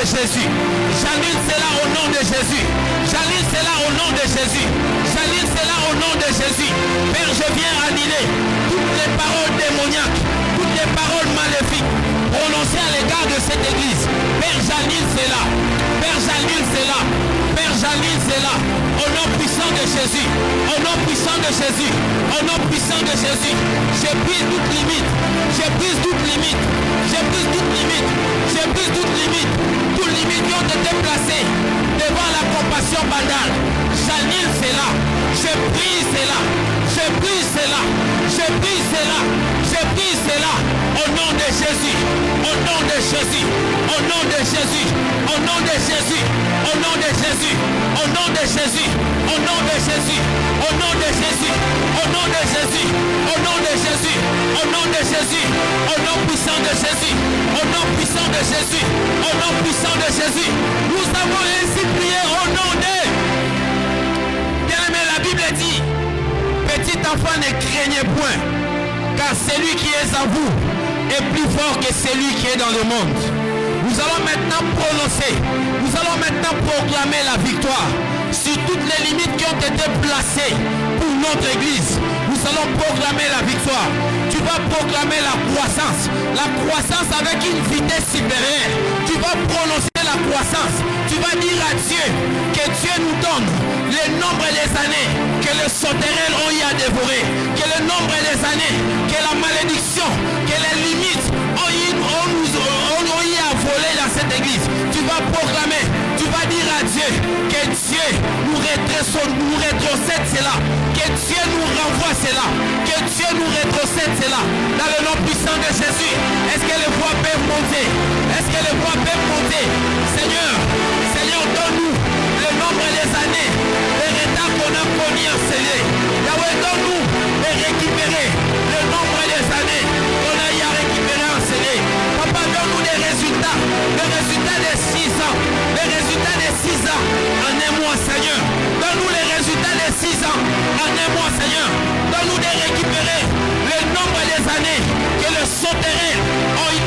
de Jésus. J'annule cela au nom de Jésus. J'annule cela au nom de Jésus. J'annule cela au nom de Jésus. Père, je viens annuler toutes les paroles démoniaques, toutes les paroles maléfiques prononcées à l'égard de cette église. Père, j'annule cela. Père, j'annule cela. Père, j'annule cela. Au nom puissant de Jésus. Au nom puissant de Jésus. Au nom puissant de Jésus. Je brise toute limite. Je brise toute limite. Je brise toute limite. Je brise toute limite. Toutes limites qui ont été placées devant la compassion banale. J'annule cela. Je brise cela. Je brise cela. Je brise cela. Je brise cela. Au nom de Jésus. Au nom de Jésus. Au nom de Jésus. Au nom de Jésus. Au nom de Jésus. Au nom de Jésus. Au nom de Jésus. Au nom de Jésus. Au nom de Jésus. Au nom de Jésus. Au nom de Jésus. Au nom puissant de Jésus. Au nom puissant de Jésus. Au nom puissant de Jésus. Nous avons ainsi prié au nom de... Bien-aimé, la Bible dit, petit enfant, ne craignez point, car celui qui est en vous est plus fort que celui qui est dans le monde. Nous allons maintenant prononcer, nous allons maintenant proclamer la victoire sur toutes les limites qui ont été placées pour notre église. Nous allons proclamer la victoire. Tu vas proclamer la croissance avec une vitesse supérieure. Tu vas prononcer la croissance. Tu vas dire à Dieu que Dieu nous donne le nombre et les années que le sauterelles ont eu à dévorer, que le nombre et les années que la malédiction, que les limites ont eu à voler dans cette église. Tu vas proclamer, tu vas dire à Dieu que Dieu nous rétrocède cela, que Dieu nous renvoie cela, que Dieu nous rétrocède cela dans le nom puissant de Jésus. Est-ce que les voix peuvent monter? Est-ce que les voix peuvent monter? Seigneur, donne-nous le nombre et les années de retard qu'on a connu en scellé. Yahweh, donne-nous de récupérer le nombre et les années qu'on a eu à récupérer en scellé. Papa, donne-nous des résultats de 6 ans, les résultats de 6 ans en un mois, Seigneur. Donne-nous les résultats de 6 ans en un mois, Seigneur. Donne-nous de récupérer le nombre et les années que le sauterelle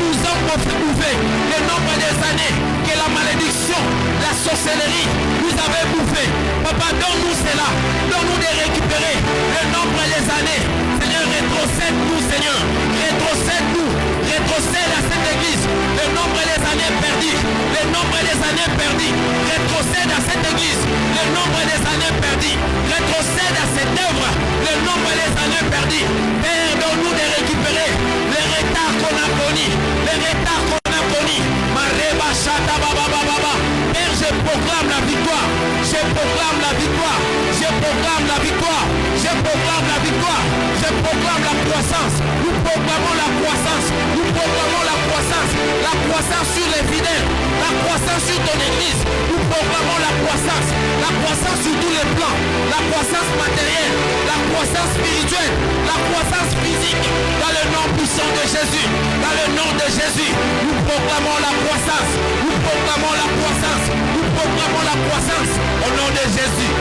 nous ont bouffé, le nombre des années que la malédiction, la sorcellerie nous avait bouffé. Papa, donne-nous cela. Donne-nous de récupérer le nombre et les années. Seigneur, rétrocède-nous, Seigneur. Rétrocède-nous. Rétrocède à cette église le nombre et les années perdues. Le nombre et les années perdues. Rétrocède à cette église le nombre et les années perdues. Rétrocède à cette œuvre le nombre et les années perdues. Père, donne-nous de récupérer les retards qu'on a connus. Les retards qu'on a connus. Mareba Shata Baba Baba. Père, je proclame la victoire. Je proclame la victoire. Je proclame la victoire. Je proclame la victoire. Je proclame la croissance. Nous proclamons la croissance. Nous proclamons la croissance. La croissance sur les fidèles. La croissance sur ton église. Nous proclamons la croissance. La croissance sur tous les plans. La croissance matérielle. La croissance spirituelle. La croissance physique. Dans le nom puissant de Jésus. Dans le nom de Jésus. Nous proclamons la croissance. Nous proclamons la croissance. Nous proclamons la croissance. Au nom de Jésus.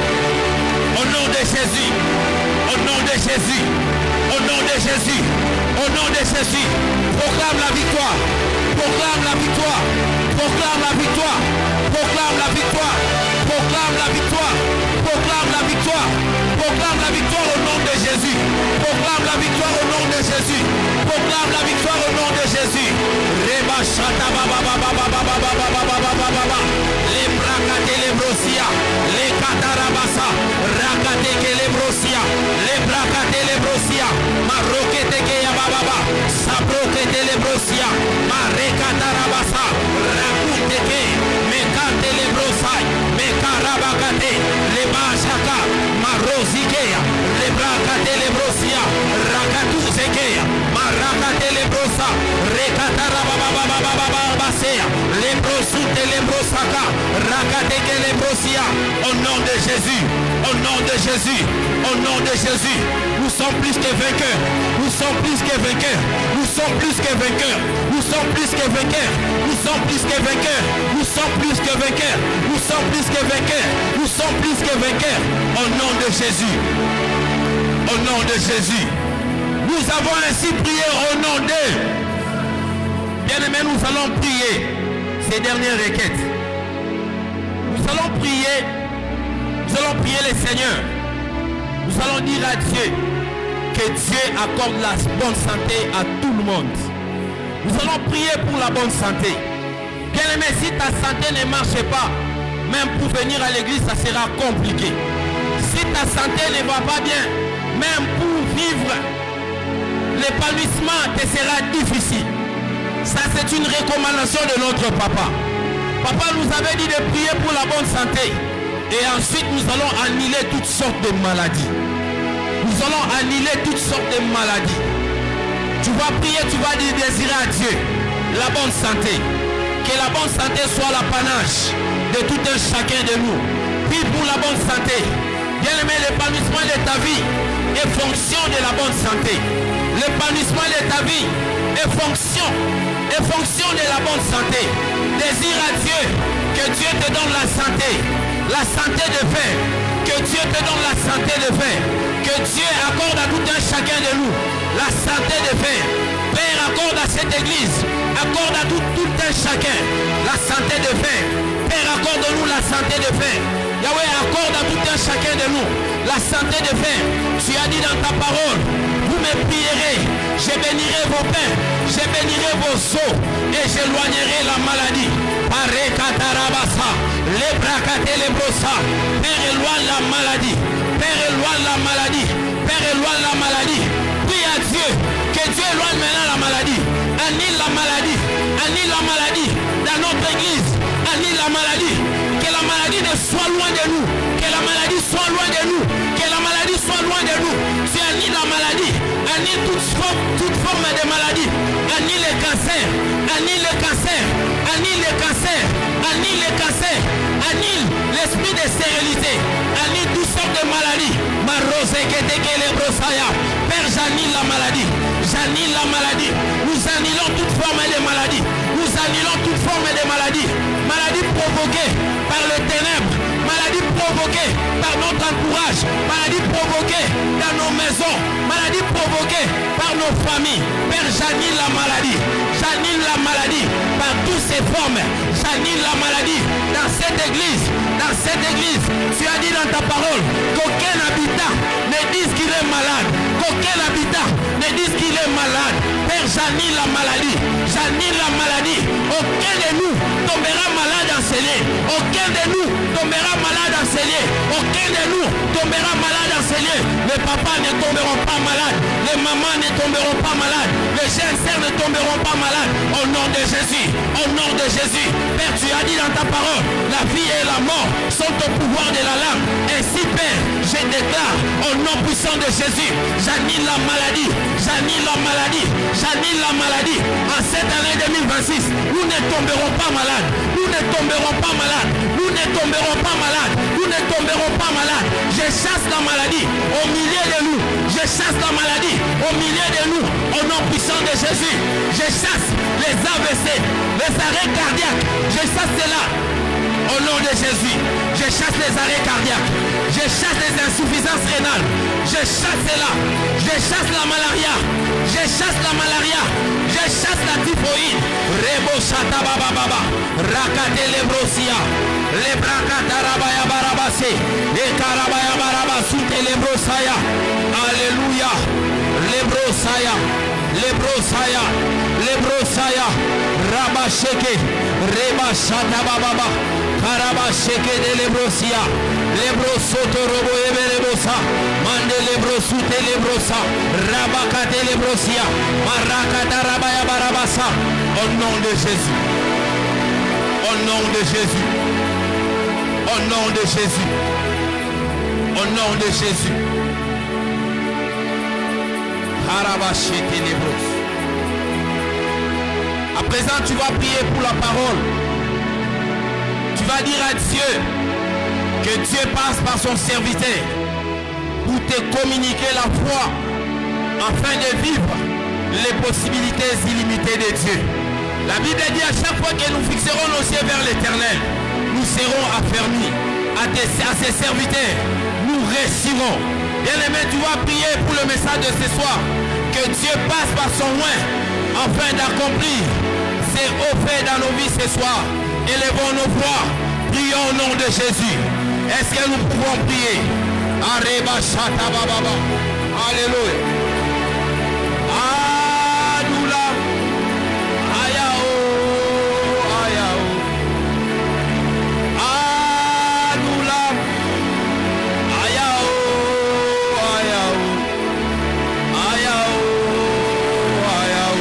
Au nom de Jésus. Au nom de Jésus. Au nom de Jésus. Au nom de Jésus. Proclame la victoire. Proclame la victoire. Proclame la victoire. Proclame la victoire. Proclame la victoire. Proclame la victoire. Proclame la victoire au nom de Jésus. Proclame la victoire au nom de Jésus. Proclame la victoire au nom de Jésus. Reba Shata Baba Baba Baba Baba Baba Baba Baba. Les bracate les brosia. Les katarabasa. Rakate les brosia. Les bracate les brosia. Marokete ke ya baba. Sabrokete les brosia. Marekatarabasa. Rakute ke. Mekate les brosai. Mekarabakate. Les bashaka. Marozikeya. Les bracate les brosia. Rakatu zekeya. Marakate les brosa. Rekatarababababababasea. Les brosute les brosaka. Rakate ke les brosia. Au nom de Jésus. Au nom de Jésus. Au nom de Jésus. Nous sommes plus que vainqueurs. Nous sommes plus que vainqueurs. Nous sommes plus que vainqueurs. Nous sommes plus que vainqueurs. Nous sommes plus que vainqueurs. Nous sommes plus que vainqueurs. Nous sommes plus que vainqueurs. Nous sommes plus que vainqueurs. Au nom de Jésus. Au nom de Jésus. Nous avons ainsi prié au nom d'eux. Bien-aimés, nous allons prier. ces dernières requêtes. Nous allons prier le Seigneur. Nous allons dire à Dieu que Dieu accorde la bonne santé à tout le monde. Nous allons prier pour la bonne santé. Bien-aimé, si ta santé ne marche pas, même pour venir à l'église, ça sera compliqué. Si ta santé ne va pas bien, même pour vivre, l'épanouissement te sera difficile. Ça, c'est une recommandation de notre papa. Papa nous avait dit de prier pour la bonne santé. Et ensuite, nous allons annuler toutes sortes de maladies. Nous allons annuler toutes sortes de maladies. Tu vas prier, tu vas désirer à Dieu la bonne santé. Que la bonne santé soit l'apanage de tout un chacun de nous. Prie pour la bonne santé. Bien-aimé, l'épanouissement de ta vie est fonction de la bonne santé. L'épanouissement de ta vie est fonction de la bonne santé. Désire à Dieu que Dieu te donne la santé de fer. Que Dieu te donne la santé de fer. Que Dieu accorde à tout un chacun de nous la santé de fer. Père, accorde à cette église, accorde à tout un chacun la santé de fer. Père, accorde-nous la santé de fer. Yahweh, accorde à tout un chacun de nous la santé de fer. Tu as dit dans ta parole, vous me prierez, je bénirai vos pains, je bénirai vos seaux et j'éloignerai la maladie. Père, éloigne la maladie. Père, éloigne la maladie. Père, éloigne la maladie. Prie à Dieu, que Dieu éloigne maintenant la maladie. Annule la maladie. Annule la maladie dans notre église. Annule la maladie. Que la maladie ne soit loin de nous. Que la maladie soit loin de nous. Que la maladie soit loin de nous. Tu annules la maladie. Annule toute forme de maladie. Annule le cancer. Annule le cancer. Annule le cancer. Annule le cancer. Annule l'esprit de stérilité. Annule toutes sortes de maladies. Père, j'annule la maladie. J'annule la maladie. Nous annulons toute forme de maladie. Nous annulons toute forme de maladie. Maladie provoquée par le ténèbre. Maladie provoquée par notre entourage. Maladie provoquée dans nos maisons. Maladie provoquée par nos familles. Père, j'annule la maladie. J'annule la maladie par toutes ces formes. J'annule la maladie dans cette église. Dans cette église, tu as dit dans ta parole qu'aucun habitant ne dise qu'il est malade. Qu'aucun habitant ne dise qu'il est malade. Père, j'annule la maladie. J'annule la maladie. Aucun de nous tombera malade enseigné. Aucun de nous tombera malade enseigné. Aucun de nous tombera malade enseigné. Les papas ne tomberont pas malades. Les mamans ne tomberont pas malades. Les jeunes sœurs ne tomberont pas malades. Au nom de Jésus. Au nom de Jésus. Père, tu as dit dans ta parole, la vie et la mort sont au pouvoir de la langue. Ainsi, Père, je déclare au nom puissant de Jésus, j'annule la maladie. J'annule la maladie. J'annule la maladie. En cette année 2026, nous ne tomberons pas malades. Nous ne tomberons pas malades. Nous ne tomberons pas malades. Nous ne tomberons pas malades. Je chasse la maladie au milieu de nous. Je chasse la maladie au milieu de nous. Au nom puissant de Jésus, je chasse les AVC, les arrêts cardiaques. Je chasse cela. Au nom de Jésus, je chasse les arrêts cardiaques. Je chasse les insuffisances rénales. Je chasse cela. Je chasse la malaria. Je chasse la malaria. Je chasse la typhoïde. Rebo chata baba baba. Rakate lebrosia. Lebrakata rabaya barabase. Et karabaya barabasute lebrosaya. Alléluia. Lebrosaya. Lebrosaya. Lebrosaya. Rabasheke. Reba chata baba. Karabasheke de lebrosia. Lebrosoto robo eberebosa. Mande lebrosute lebrosa. Rabakate lebrosia. Marakata rabaya barabasa. Au nom de Jésus. Au nom de Jésus. Au nom de Jésus. Au nom de Jésus. Karabasheke lebros. À présent, tu vas prier pour la parole. Tu vas dire à Dieu que Dieu passe par son serviteur pour te communiquer la foi afin de vivre les possibilités illimitées de Dieu. La Bible dit à chaque fois que nous fixerons nos yeux vers l'Éternel, nous serons affermis. À ses serviteurs, nous réussirons. Bien-aimé, tu vas prier pour le message de ce soir. Que Dieu passe par son loin afin d'accomplir ses hauts faits dans nos vies ce soir. Élevons nos voix. Prions au nom de Jésus. Est-ce que nous pouvons prier? Areba Shata Baba. Alléluia. Adoula. Ayao. Ayao. Adoula. Ayao. Ayao. Ayao. Ayao.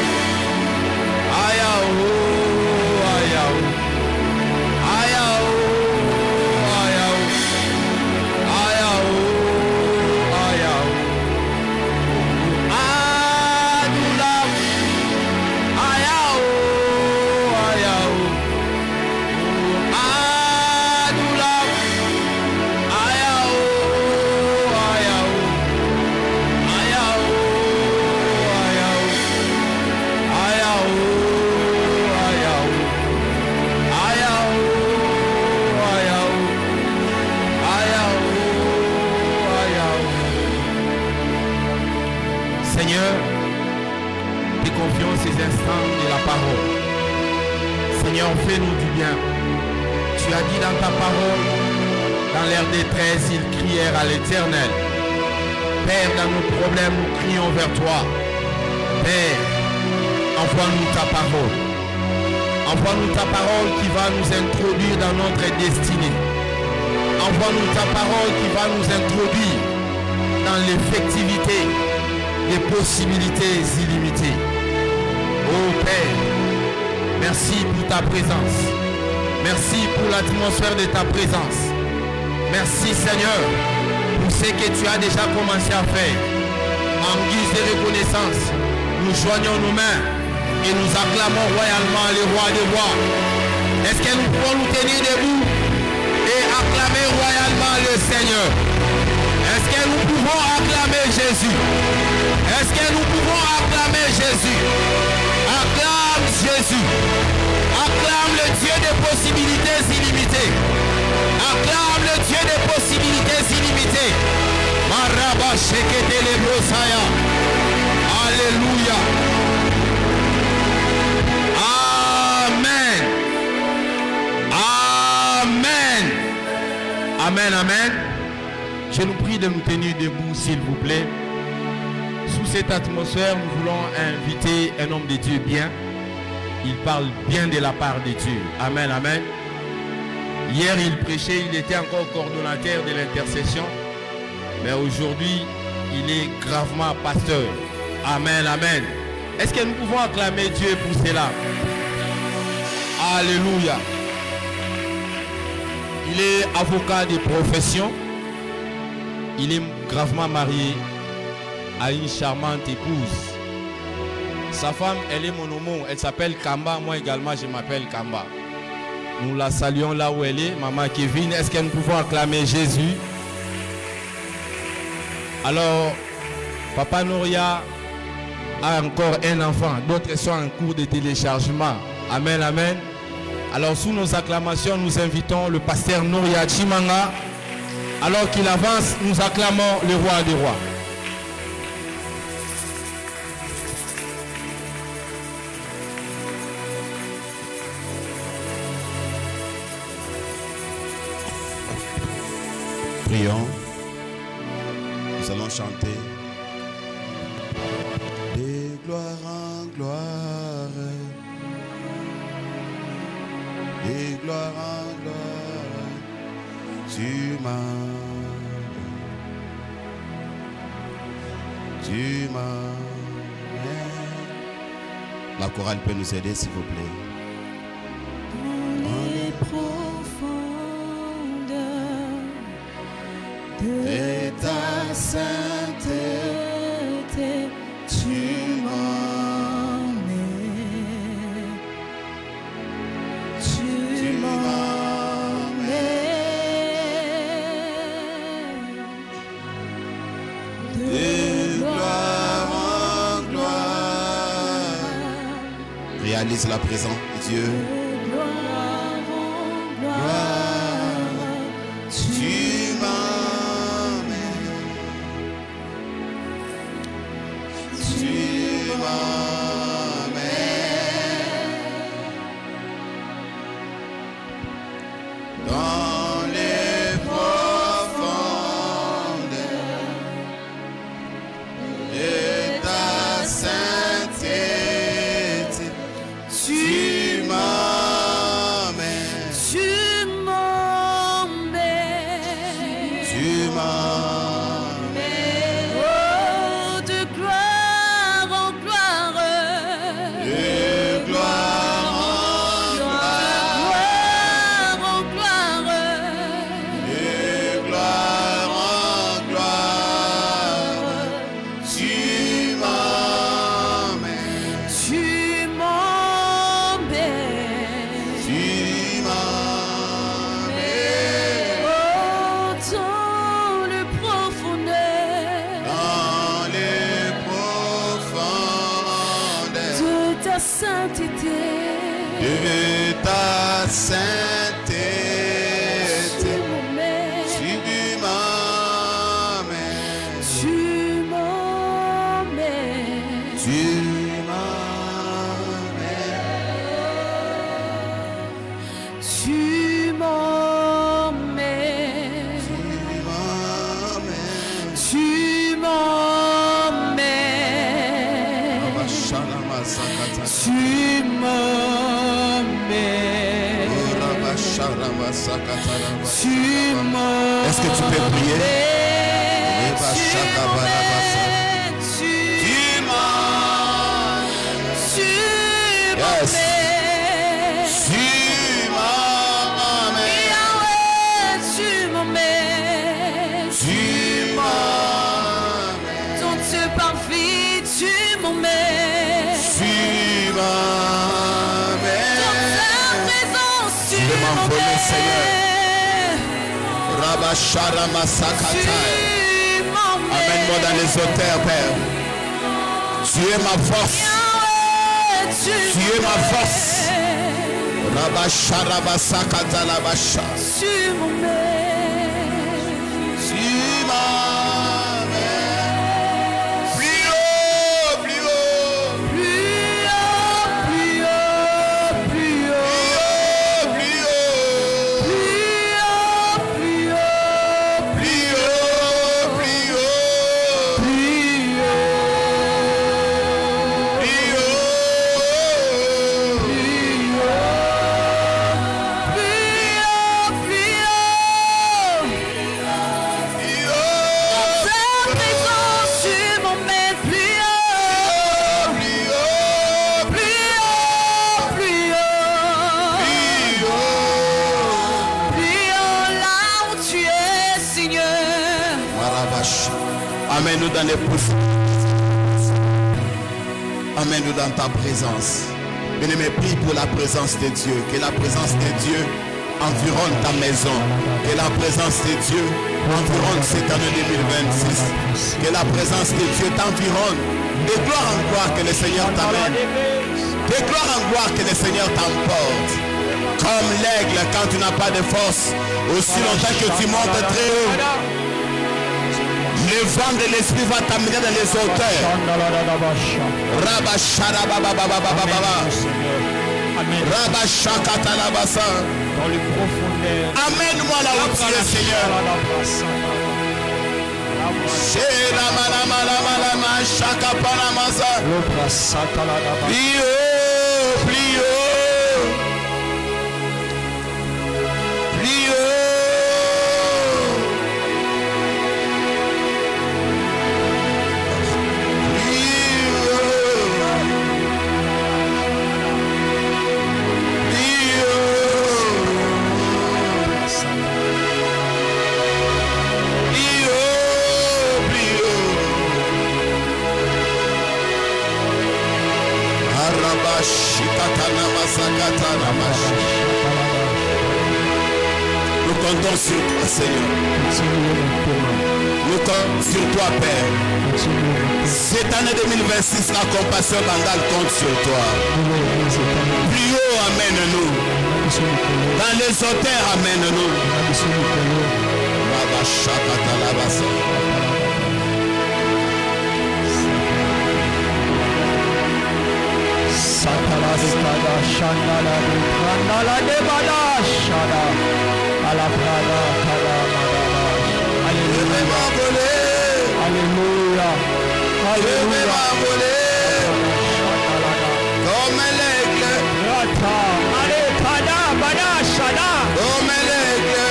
Ayao. Ayao. Ayao. Seigneur, te confions ces instants de la parole. Seigneur, fais-nous du bien. Tu as dit dans ta parole, dans leur détresse, ils crièrent à l'Éternel. Père, dans nos problèmes, nous crions vers toi. Père, envoie-nous ta parole. Envoie-nous ta parole qui va nous introduire dans notre destinée. Envoie-nous ta parole qui va nous introduire dans l'effectivité des possibilités illimitées. Oh Père, merci pour ta présence. Merci pour l'atmosphère de ta présence. Merci Seigneur pour ce que tu as déjà commencé à faire. En guise de reconnaissance, nous joignons nos mains et nous acclamons royalement le roi des rois. Est-ce que nous pouvons nous tenir debout et acclamer royalement le Seigneur? Est-ce que nous pouvons acclamer Jésus? Est-ce que nous pouvons acclamer Jésus? Acclame Jésus. Acclame le Dieu des possibilités illimitées. Acclame le Dieu des possibilités illimitées. Maraba shekete le brosaya. Alléluia. Amen. Amen. Amen, amen. Je nous prie de nous tenir debout, s'il vous plaît. Sous cette atmosphère, nous voulons inviter un homme de Dieu bien. Il parle bien de la part de Dieu. Amen, amen. Hier, il prêchait, il était encore coordonnateur de l'intercession. Mais aujourd'hui, il est gravement pasteur. Amen, amen. Est-ce que nous pouvons acclamer Dieu pour cela? Alléluia. Il est avocat de profession. Il est gravement marié à une charmante épouse. Sa femme, elle est mon homo, elle s'appelle Kamba, moi également je m'appelle Kamba. Nous la saluons là où elle est, maman Kevin. Est-ce que nous pouvons acclamer Jésus? Alors, Papa Nouria a encore un enfant, d'autres sont en cours de téléchargement. Amen, amen. Alors, sous nos acclamations, nous invitons le pasteur Nouria Chimanga. Alors qu'il avance, nous acclamons le roi des rois. Prions. Nous allons chanter. De gloire en gloire. De gloire en gloire. Tu m'as. La chorale peut nous aider, s'il vous plaît. Dans les profondeurs de ta sainteté, tu m'emmènes. Tu m'emmènes. De gloire en gloire. Réalise la présence de Dieu. Gloire en gloire, Tu m'emmènes. Tu m'emmènes. sainteté. Tu m'emmènes. Tu m'emmènes. Tu m'emmènes. Tu m'emmènes. Tu m'emmènes. Tu m'emmènes. Tu m'emmènes. Tu m'emmènes. Est-ce que tu peux prier? Yes. Tu m'emmènes. Tu m'emmènes. Tu m'emmènes. Ton Dieu parfait, tu m'emmènes. Tu m'emmènes. Dans ta présence, tu veux m'envoler, Seigneur. m'emmènes. Rabasharama Tu Sakatai. m'emmènes. Amène-moi dans les auteurs, Père. Tu es ma force. Tu es ma force. m'emmènes. Rabasharama Sakata Labasha. Tu m'emmènes. Tu m'emmènes. Plus haut, plus haut. Plus haut, plus haut, plus haut. Plus haut, plus haut. Plus haut, plus haut, Plus haut, plus haut. plus haut, plus haut. Ta présence, tu m'emmènes plus haut, plus haut, plus haut, là où tu es, Seigneur. Marabash. Amène-nous dans les pouces. Amène-nous dans ta présence. Bien-aimé, prie pour la présence de Dieu. Que la présence de Dieu environne ta maison. Que la présence de Dieu environne cette année 2026. Que la présence de Dieu t'environne. De gloire en gloire que le Seigneur t'amène. De gloire en gloire que le Seigneur t'emporte. Comme l'aigle quand tu n'as pas de force. Aussi longtemps que tu montes très haut. Le vent de l'esprit va t'amener dans les hauteurs. Rabasharababababababa. Rabashakatalabasa. Dans les profondeurs. Amène-moi là où tu es, Seigneur. Sheramalamalamala, shakapalamasa. Plus haut, plus haut. Plus haut. Nous comptons sur toi, Seigneur. Nous comptons sur toi, Père. Cette année 2026, la compassion bandale compte sur toi. Plus haut, amène-nous. Dans les hauteurs, amène-nous. Satalabikada Shandala Brandala Devada Shada Alabrada Kada Madala. Alléluia. Alléluia. Comme l'aigle. Rata. Ale Kada Bada Shada. Comme l'aigle.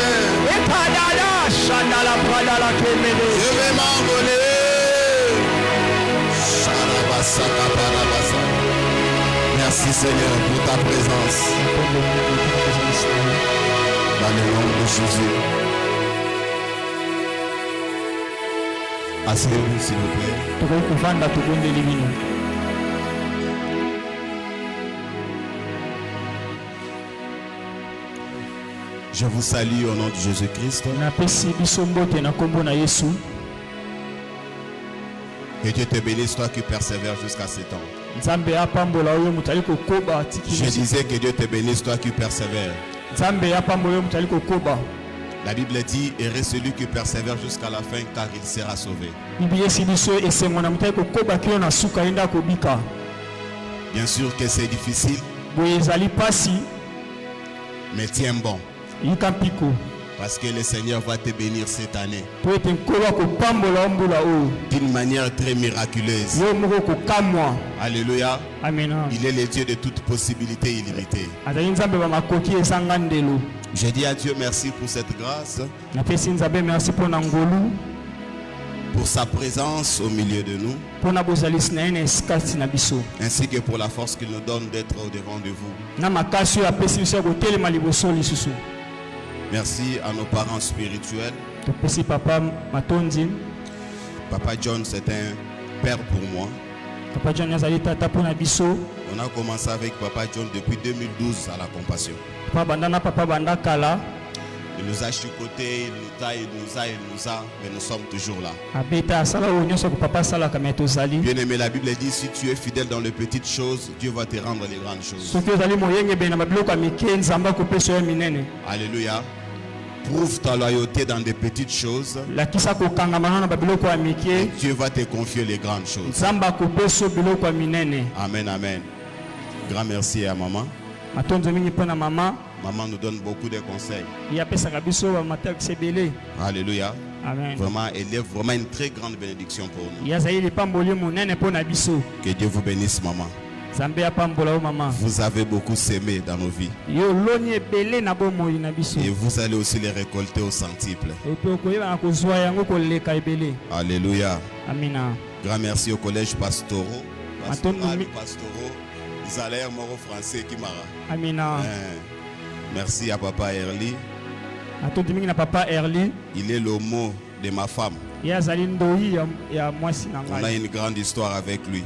Ekada Shandala Bradala Kemele. Je vais m'envoler. Merci Seigneur pour ta présence. Dans le nom de Jésus. Asseyez-vous s'il vous plaît. Tukukuvanda tukunde libino. Je vous salue au nom de Jésus-Christ. Napesi biso mbote na kombo na Yesu. Que Dieu te bénisse, toi qui persévères jusqu'à 7 ans. Nzambe apambola oyo mutali kokoba Je tikili. disais que Dieu te bénisse, toi qui persévères. Nzambe apambola oyo mutali kokoba. La Bible dit, heureux celui qui persévère jusqu'à la fin, car il sera sauvé. Bibiliya esibiso esengo na mutali kokoba kino na suka yenda kobika. Bien sûr que c'est difficile, Boye ezali pasi mais tiens bon. yika mpiko. Parce que le Seigneur va te bénir cette année Po ete nkolo akopambola mbula oyo. d'une manière très miraculeuse. Yo moko kokamwa. Alléluia. Amena. Il est le Dieu de toute possibilité illimitée. Azali nzambe bamakoki ezanga ndelo. Je dis à Dieu merci pour cette grâce, Napesi nzambe merci mpona ngolu. pour sa présence au milieu de nous, Mpona bozalisi na ye na esika na biso. ainsi que pour la force qu'il nous donne d'être au devant de vous. Na makasi oyo apesi biso ya kotelema liboso lisusu. Merci à nos parents spirituels. Topesi papa matondi. Papa John, c'est un père pour moi. Papa John azali tata mpona biso. On a commencé avec Papa John depuis 2012 à la compassion. Papa banda na papa banda kala. Il nous a chicoté, il nous a, mais nous sommes toujours là. Abeta asala oyo nyonso ko papa asalaka me tozali. Bien aimé, la Bible dit, si tu es fidèle dans les petites choses, Dieu va te rendre les grandes choses. Soki ozali moyengebeli na babiloko ya mike nzambe akopesa yo minene. Alléluia. Prouve ta loyauté dans des petites choses. Lakisa kokangama na babiloko ya mike. Dieu va te confier les grandes choses. Nzambe akopesa biloko ya minene. Amen, amen. Grand merci à maman. Matonzo mingi mpona mama. Maman nous donne beaucoup de conseils. Ye apesaka biso bamatakisi ebele. Alléluia. Amen. Vraiment, elle est vraiment une très grande bénédiction pour nous. Ye azali lipamboli monene mpona biso. Que Dieu vous bénisse, maman. Nzambe apambola yo mama. Vous avez beaucoup semé dans nos vies. Yo loni ebele na bomoi na biso. Et vous allez aussi les récolter au centuple. Ope okoyeba na kozwa yango koleka ebele. Alléluia. Amina. Grand merci au collège pastoraux. Pastoral, Attends, pastoraux. Ils allaient l'air mort français qui m'a. Amina. Merci à papa Erli. Atondi mingi na papa Erli. Il est le mot de ma femme. Ye azali ndoi ya mwasi na On a ngai. une grande histoire avec lui.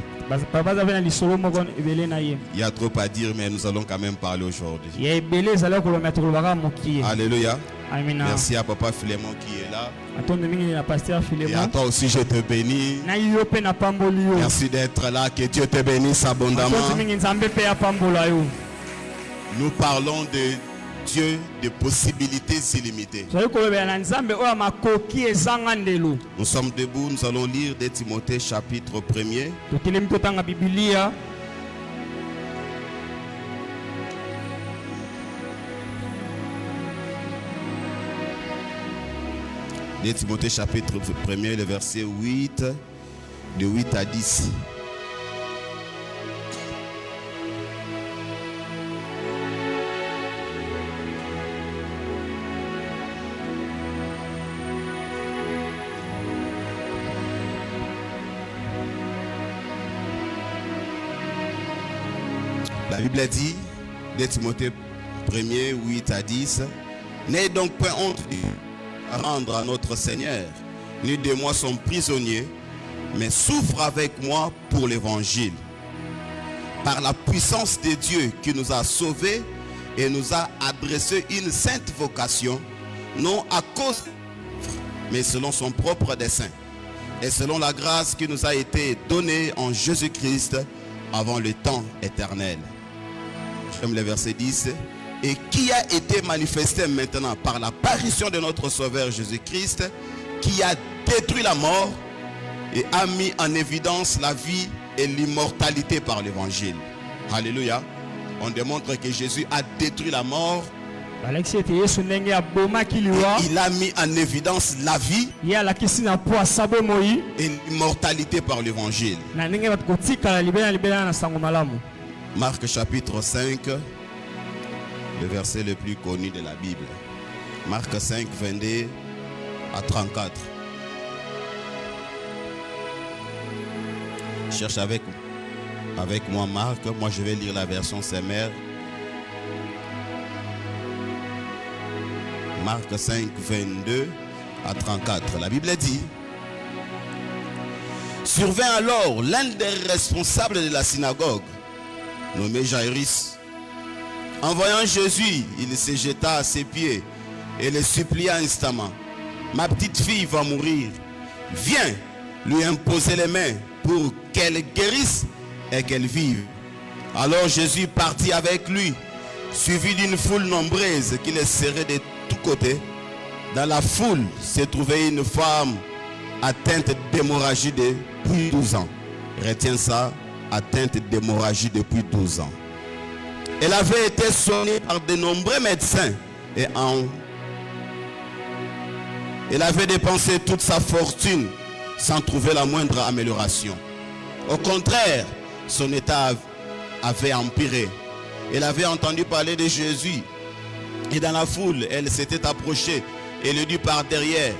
Papa azali na lisolo moko ebele na ye. Il y a trop à dire, mais nous allons quand même parler aujourd'hui. Ya ebele ezali kolomela tokolobaka mokie. Alléluia. Amina. Merci à papa Philémon qui est là. Atondi mingi na pasteur Et à Philémon. toi aussi, je te bénis. Na yo pe na pamboli yo. Merci d'être là. Que Dieu te bénisse abondamment. Atondi mingi nzambe pe apambola yo. Nous parlons de Dieu de possibilités illimitées. Tozali kolobela na nzambe oyo makoki ezanga ndelo. Nous sommes debout, nous allons lire de Timothée chapitre 1er. Totelemi totanga Biblia. De Timothée chapitre 1er, le verset 8, de 8 à 10. La Bible dit, de Timothée 1er, 8 à 10, n'ayez donc point honte à rendre à notre Seigneur, ni de moi son prisonnier, mais souffre avec moi pour l'évangile. Par la puissance de Dieu qui nous a sauvés et nous a adressé une sainte vocation, non à cause, mais selon son propre dessein, et selon la grâce qui nous a été donnée en Jésus-Christ avant le temps éternel. Comme le verset 10, et qui a été manifesté maintenant par l'apparition de notre Sauveur Jésus-Christ, qui a détruit la mort et a mis en évidence la vie et l'immortalité par l'évangile. Alléluia. On démontre que Jésus a détruit la mort. Balakisi ete Yesu ndenge abomaki liwa. Il a mis en évidence la vie Ye alakisi na po asabo moi. et l'immortalité par l'évangile. Na ndenge bato kotikala libela na sango malamu. Marc chapitre 5, le verset le plus connu de la Bible. Marc 5, 22 à 34. Cherche avec moi Marc. Moi je vais lire la version Semmer. Marc 5, 22 à 34. La Bible dit: survint alors l'un des responsables de la synagogue, nommé Jairus. En voyant Jésus, il se jeta à ses pieds et le supplia instamment: ma petite fille va mourir. Viens lui imposer les mains pour qu'elle guérisse et qu'elle vive. Alors Jésus partit avec lui, suivi d'une foule nombreuse qui les serrait de tous côtés. Dans la foule se trouvait une femme atteinte d'hémorragie depuis 12 ans. Retiens ça, atteinte d'hémorragie depuis 12 ans. Elle avait été soignée par de nombreux médecins et elle avait dépensé toute sa fortune sans trouver la moindre amélioration. Au contraire, son état avait empiré. Elle avait entendu parler de Jésus et dans la foule, elle s'était approchée et le dit par derrière.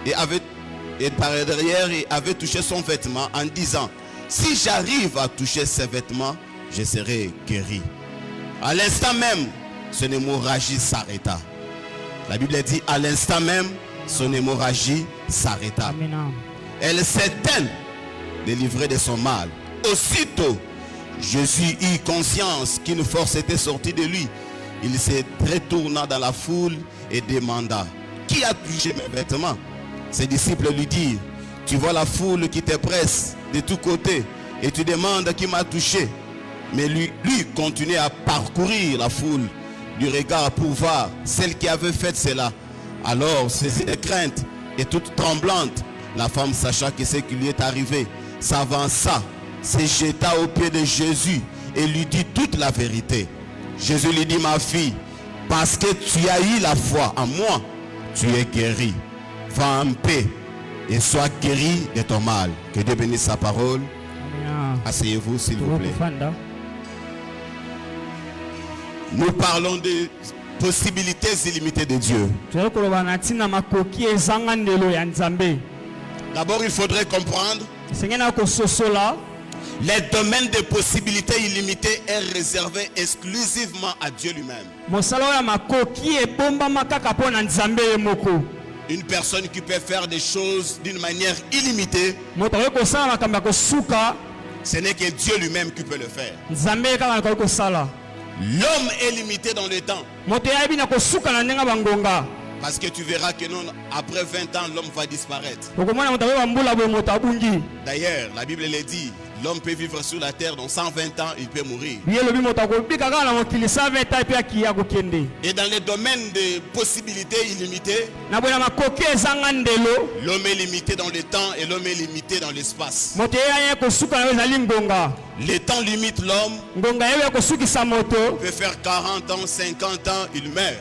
Et avait touché son vêtement en disant: si j'arrive à toucher ses vêtements, je serai guéri. À l'instant même, son hémorragie s'arrêta. La Bible dit à l'instant même, son hémorragie s'arrêta. Elle s'éteint, délivrée de son mal. Aussitôt, Jésus eut conscience qu'une force était sortie de lui. Il se retourna dans la foule et demanda: qui a touché mes vêtements? Ses disciples lui dirent: tu vois la foule qui te presse de tous côtés et tu demandes qui m'a touché. Mais lui continuait à parcourir la foule du regard pour voir celle qui avait fait cela. Alors, saisie de crainte et toute tremblante, la femme, sachant que ce qui lui est arrivé, s'avança, se jeta aux pieds de Jésus et lui dit toute la vérité. Jésus lui dit: ma fille, parce que tu as eu la foi en moi, tu es guérie. Va en paix et sois guéri de ton mal. Que Dieu bénisse sa parole. Asseyez-vous s'il vous plaît. Nous parlons de possibilités illimitées de Dieu. D'abord, il faudrait comprendre les domaines de possibilités illimitées est réservé exclusivement à Dieu lui-même. Une personne qui peut faire des choses d'une manière illimitée, ce n'est que Dieu lui-même qui peut le faire. L'homme est limité dans le temps. Parce que tu verras que non, après 20 ans, l'homme va disparaître. D'ailleurs, la Bible le dit, l'homme peut vivre sur la terre dans 120 ans, il peut mourir. Et dans les domaines de possibilités illimitées, l'homme est limité dans le temps et l'homme est limité dans l'espace. Le temps limite l'homme. Peut faire 40 ans, 50 ans, il meurt.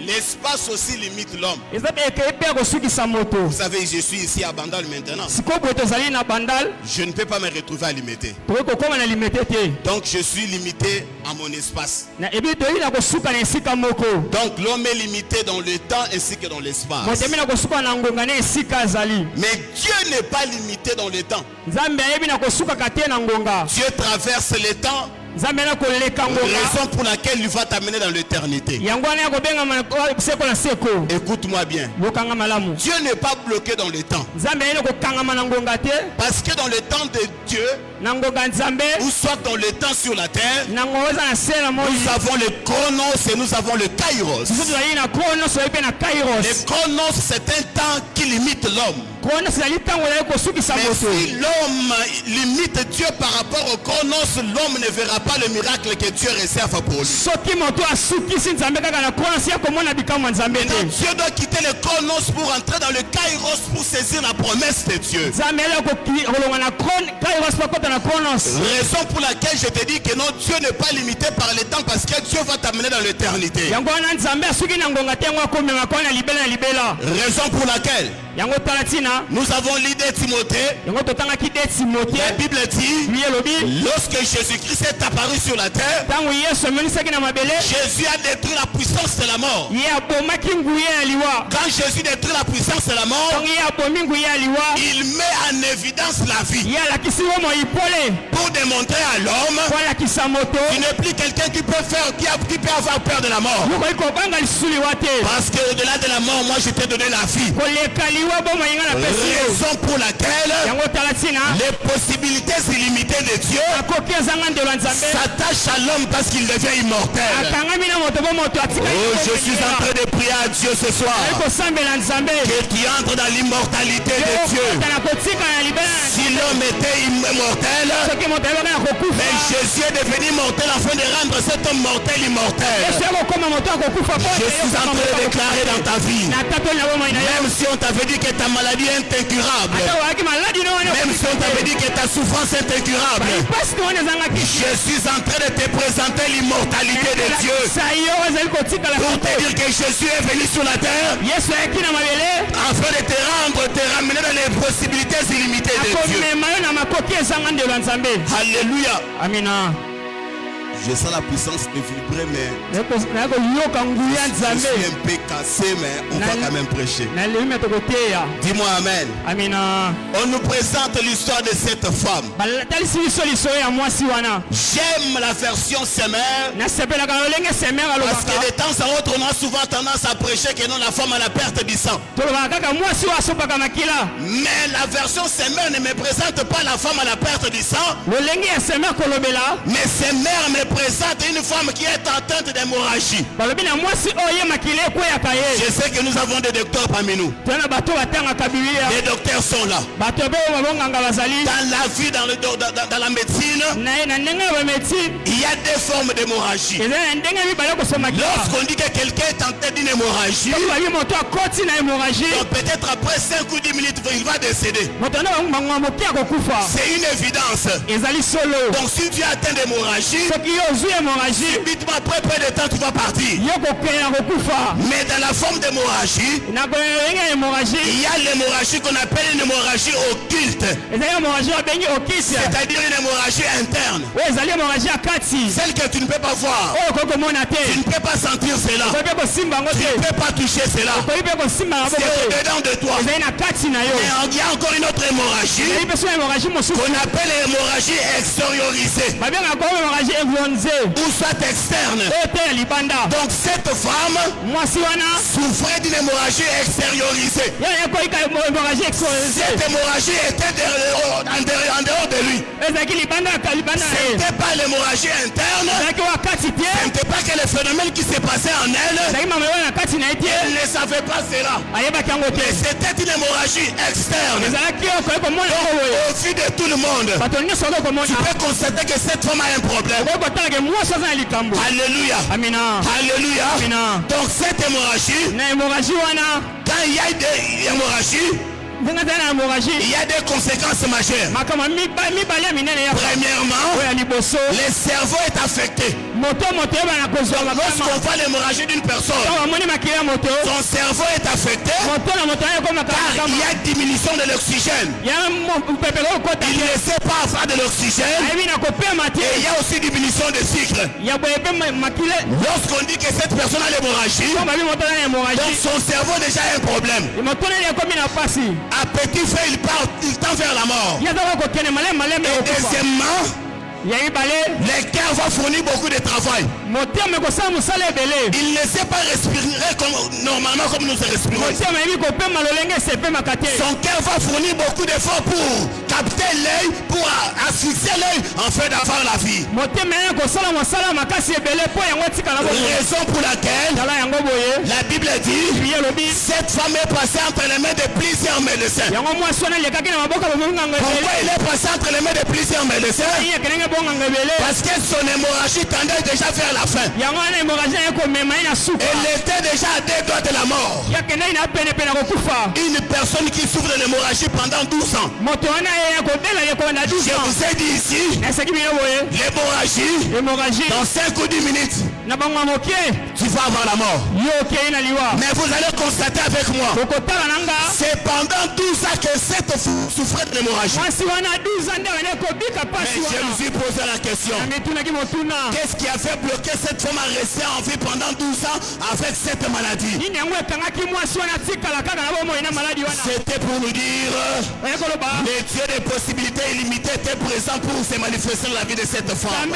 L'espace aussi limite l'homme. Vous savez, je suis ici à Bandal maintenant. Je ne peux pas me retrouver à limiter. Donc je suis limité à mon espace. Donc l'homme est limité dans le temps ainsi que dans l'espace. Mais Dieu n'est pas limité dans le temps. Dieu traverse le temps. Raison pour laquelle il va t'amener dans l'éternité. Écoute-moi bien. Dieu n'est pas bloqué dans le temps. Parce que dans le temps de Dieu, ou soit dans le temps sur la terre, nous avons le chronos et nous avons le kairos. Le chronos, c'est un temps qui limite l'homme. Mais si l'homme limite Dieu par rapport au chronos, l'homme ne verra pas le miracle que Dieu réserve pour lui. Maintenant, Dieu doit quitter le chronos pour entrer dans le kairos pour saisir la promesse de Dieu. Raison pour laquelle je te dis que non, Dieu n'est pas limité par le temps parce que Dieu va t'amener dans l'éternité. Raison pour laquelle nous avons l'idée Timothée. La Bible dit, lorsque Jésus-Christ est apparu sur la terre, Jésus a détruit la puissance de la mort. Quand Jésus détruit la puissance de la mort, il met en évidence la vie pour démontrer à l'homme Tu n'es plus quelqu'un qui peut avoir peur de la mort. Parce qu'au-delà de la mort, moi je t'ai donné la vie. Raison pour laquelle les possibilités illimitées de Dieu s'attachent à l'homme parce qu'il devient immortel. Oh, je suis en train de prier à Dieu ce soir que tu entres dans l'immortalité de Dieu. Si l'homme était immortel, mais Jésus est devenu mortel afin de rendre cet homme mortel immortel. Je suis en train de déclarer dans ta vie, même si on t'avait dit que ta maladie est incurable, même si on t'avait dit que ta souffrance est incurable, je suis en train de te présenter l'immortalité de Dieu pour te dire que Jésus est venu sur la terre afin de te ramener dans les possibilités illimitées de Dieu. Alléluia. Amina. Je sens la puissance de vibrer, mais je suis un peu cassé, mais on va quand même prêcher. Dis-moi amen. Amina. On nous présente l'histoire de cette femme. J'aime la version Semer, parce que de temps à autre on a souvent tendance à prêcher que non, la femme a la perte du sang. Mais la version Semer ne me présente pas la femme à la perte du sang, mais Semer me présente une femme qui est atteinte d'hémorragie. Je sais que nous avons des docteurs parmi nous. Les docteurs sont là. Dans la vie, dans la médecine, il y a des formes d'hémorragie. Lorsqu'on dit que quelqu'un est en tête d'une hémorragie, donc peut-être après 5 ou 10 minutes, il va décéder. C'est une évidence. Donc si tu es atteint d'hémorragie, subitement après peu de temps tu vas partir. Mais dans la forme d'hémorragie, il y a l'hémorragie qu'on appelle une hémorragie occulte, c'est-à-dire une hémorragie interne, celle que tu ne peux pas voir, tu ne peux pas sentir cela, tu ne peux pas toucher cela, c'est au-dedans de toi. Mais il y a encore une autre hémorragie qu'on appelle l'hémorragie extériorisée ou soit externe. Donc cette femme souffrait d'une hémorragie extériorisée. Cette hémorragie était en dehors de lui. Ce n'était pas l'hémorragie interne, ce n'était pas que le phénomène qui s'est passé en elle, elle ne savait pas cela, mais c'était une hémorragie externe. Donc, au vu de tout le monde, tu peux constater que cette femme a un problème. Alléluia. Alléluia. Donc cette hémorragie, quand il y a des hémorragies, il y a des conséquences majeures. Premièrement, le cerveau est affecté. Lorsqu'on voit l'hémorragie d'une personne, son cerveau est affecté car il y a diminution de l'oxygène. Il ne sait pas avoir de l'oxygène et il y a aussi diminution de sucre. Lorsqu'on dit que cette personne a l'hémorragie, donc son cerveau déjà a un problème. Appétit fait, il tend vers la mort. Et deuxièmement, le cœur va fournir beaucoup de travail. Il ne sait pas respirer normalement comme nous respirons. Son cœur va fournir beaucoup d'efforts pour capter l'œil, pour asphyxier l'œil afin d'avoir la vie. Raison pour laquelle la Bible dit cette femme est passée entre les mains de plusieurs médecins. Pourquoi il est passé entre les mains de plusieurs médecins? Parce que son hémorragie tendait déjà vers la fin. Elle était déjà à 2 doigts de la mort. Une personne qui souffre de l'hémorragie pendant 12 ans. Je vous ai dit ici, l'hémorragie, dans 5 ou 10 minutes, tu vas avoir la mort. Mais vous allez constater avec moi, c'est pendant 12 ans que cette souffrait de l'hémorragie. Mais je me suis posé la question, qu'est-ce qui a fait bloquer cette femme à rester en vie pendant 12 ans avec cette maladie? C'était pour nous dire, le Dieu de des possibilités illimitées étaient présentes pour se manifester dans la vie de cette femme.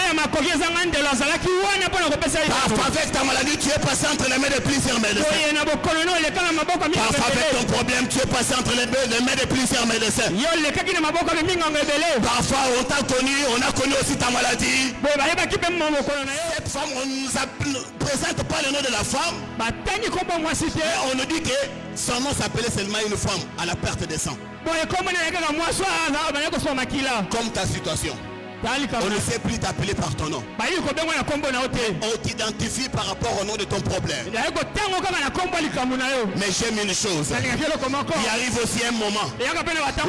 Parfois avec ta maladie, tu es passé entre les mains de plusieurs médecins. Parfois avec ton problème, tu es passé entre les mains de plusieurs médecins. Parfois on t'a connu, on a connu aussi ta maladie. Cette femme, on ne nous présente pas le nom de la femme. On nous dit que son nom s'appelait seulement une femme à la perte de sang. Comme ta situation. On ne sait plus t'appeler par ton nom. On t'identifie par rapport au nom de ton problème. Mais j'aime une chose. Il arrive aussi un moment où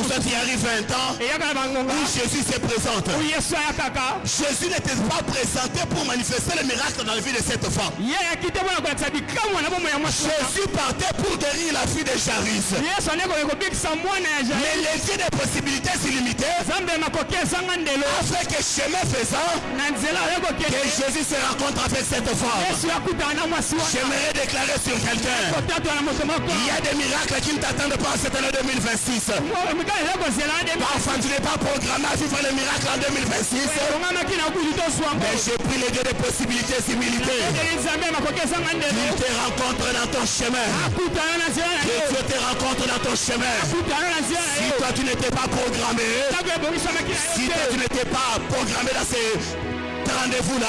ça y arrive un temps où Jésus se présente. Jésus n'était pas présenté pour manifester le miracle dans la vie de cette femme. Jésus partait pour guérir la fille de Jairus. Mais les yeux des possibilités illimitées que chemin faisant, que Jésus se rencontre avec cette femme. J'aimerais déclarer sur quelqu'un, il y a des miracles qui ne t'attendent pas en cette année 2026. Parfois tu n'es pas programmé à vivre les miracles en 2026. Mais j'ai pris les dieux des possibilités illimitées. Qu'il te rencontre dans ton chemin. Que Dieu te rencontre dans ton chemin. Si toi tu n'étais pas programmé, si toi tu n'étais pas programmé dans ces rendez-vous là,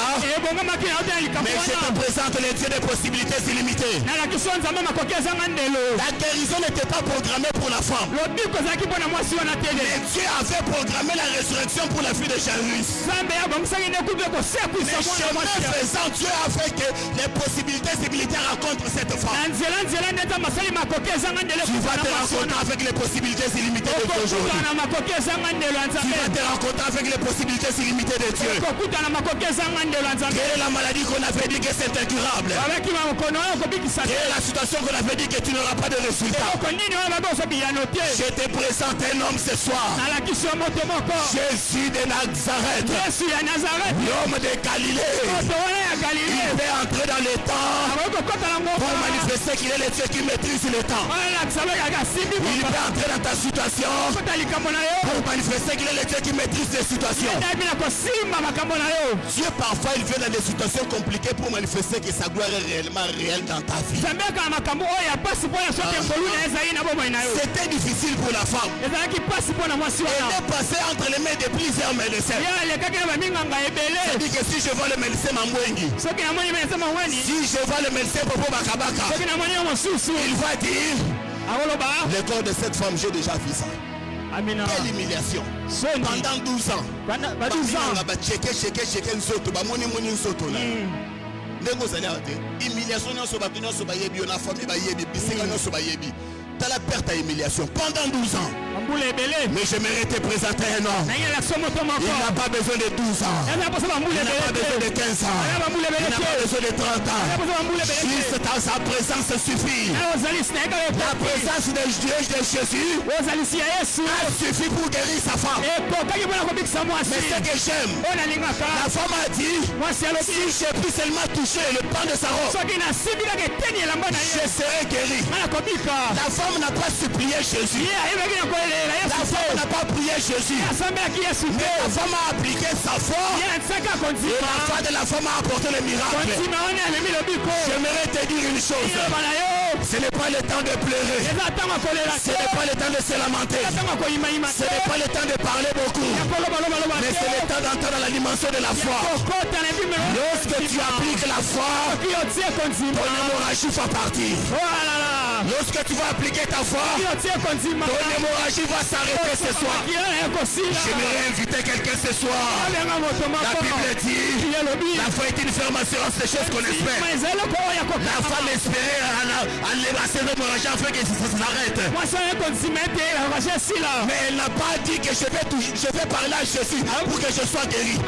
mais je te présente les dieux des possibilités illimitées. La guérison n'était pas programmée pour la femme, mais Dieu avait programmé la résurrection pour la fille de Jairus. Mais chemin faisant, Dieu a fait que les possibilités illimitées rencontrent cette femme. Tu vas te rencontrer avec les possibilités illimitées de Dieu aujourd'hui. Tu vas te rencontrer avec les possibilités illimitées de Dieu. Quelle est la maladie qu'on avait dit que c'est incurable? Quelle est la situation qu'on avait dit que tu n'auras pas de résultat? Je te présente un homme ce soir. Jésus de Nazareth, l'homme de Galilée. Il peut entrer dans le temps pour manifester qu'il est le Dieu qui maîtrise le temps. Il peut entrer dans ta situation pour manifester qu'il est le Dieu qui maîtrise les situations. Dieu parfois il vient dans des situations compliquées pour manifester que sa gloire est réellement réelle dans ta vie. C'était difficile pour la femme. Elle est passée entre les mains de plusieurs médecins. C'est-à-dire que si je vois le médecin Mamwengi, si je vois le médecin Popo Bakabaka, il va dire le corps de cette femme, j'ai déjà vu ça. Quelle humiliation. Pendant 12 ans. T'as la perte à humiliation pendant 12 ans. Mais j'aimerais te présenter un homme. Il n'a pas besoin de 12 ans. Il n'a pas besoin de 15 ans. Il n'a pas besoin de 30 ans. Juste sa présence suffit. La présence de Jésus suffit pour guérir sa femme. Mais ce que j'aime, la femme a dit, si je puis seulement toucher le pan de sa robe, je serai guéri. La femme n'a pas supplié Jésus. La femme n'a pas prié Jésus. Mais la femme a appliqué sa foi. Et la foi de la femme a apporté le miracle. J'aimerais te dire une chose. Ce n'est pas le temps de pleurer. Ce n'est pas le temps de se lamenter. Ce n'est pas le temps de parler beaucoup. Mais c'est le temps d'entrer dans la dimension de la foi. Lorsque tu appliques la foi, ton hémorragie va partir. Lorsque tu vas appliquer ta foi, ton hémorragie va s'arrêter ce soir. J'aimerais inviter quelqu'un ce soir. La Bible dit, la foi est une ferme assurance des choses qu'on espère. La femme espérait en l'évasser l'hémorragie afin que ça s'arrête. Mais elle n'a pas dit que je vais parler à Jésus pour que je sois guéri.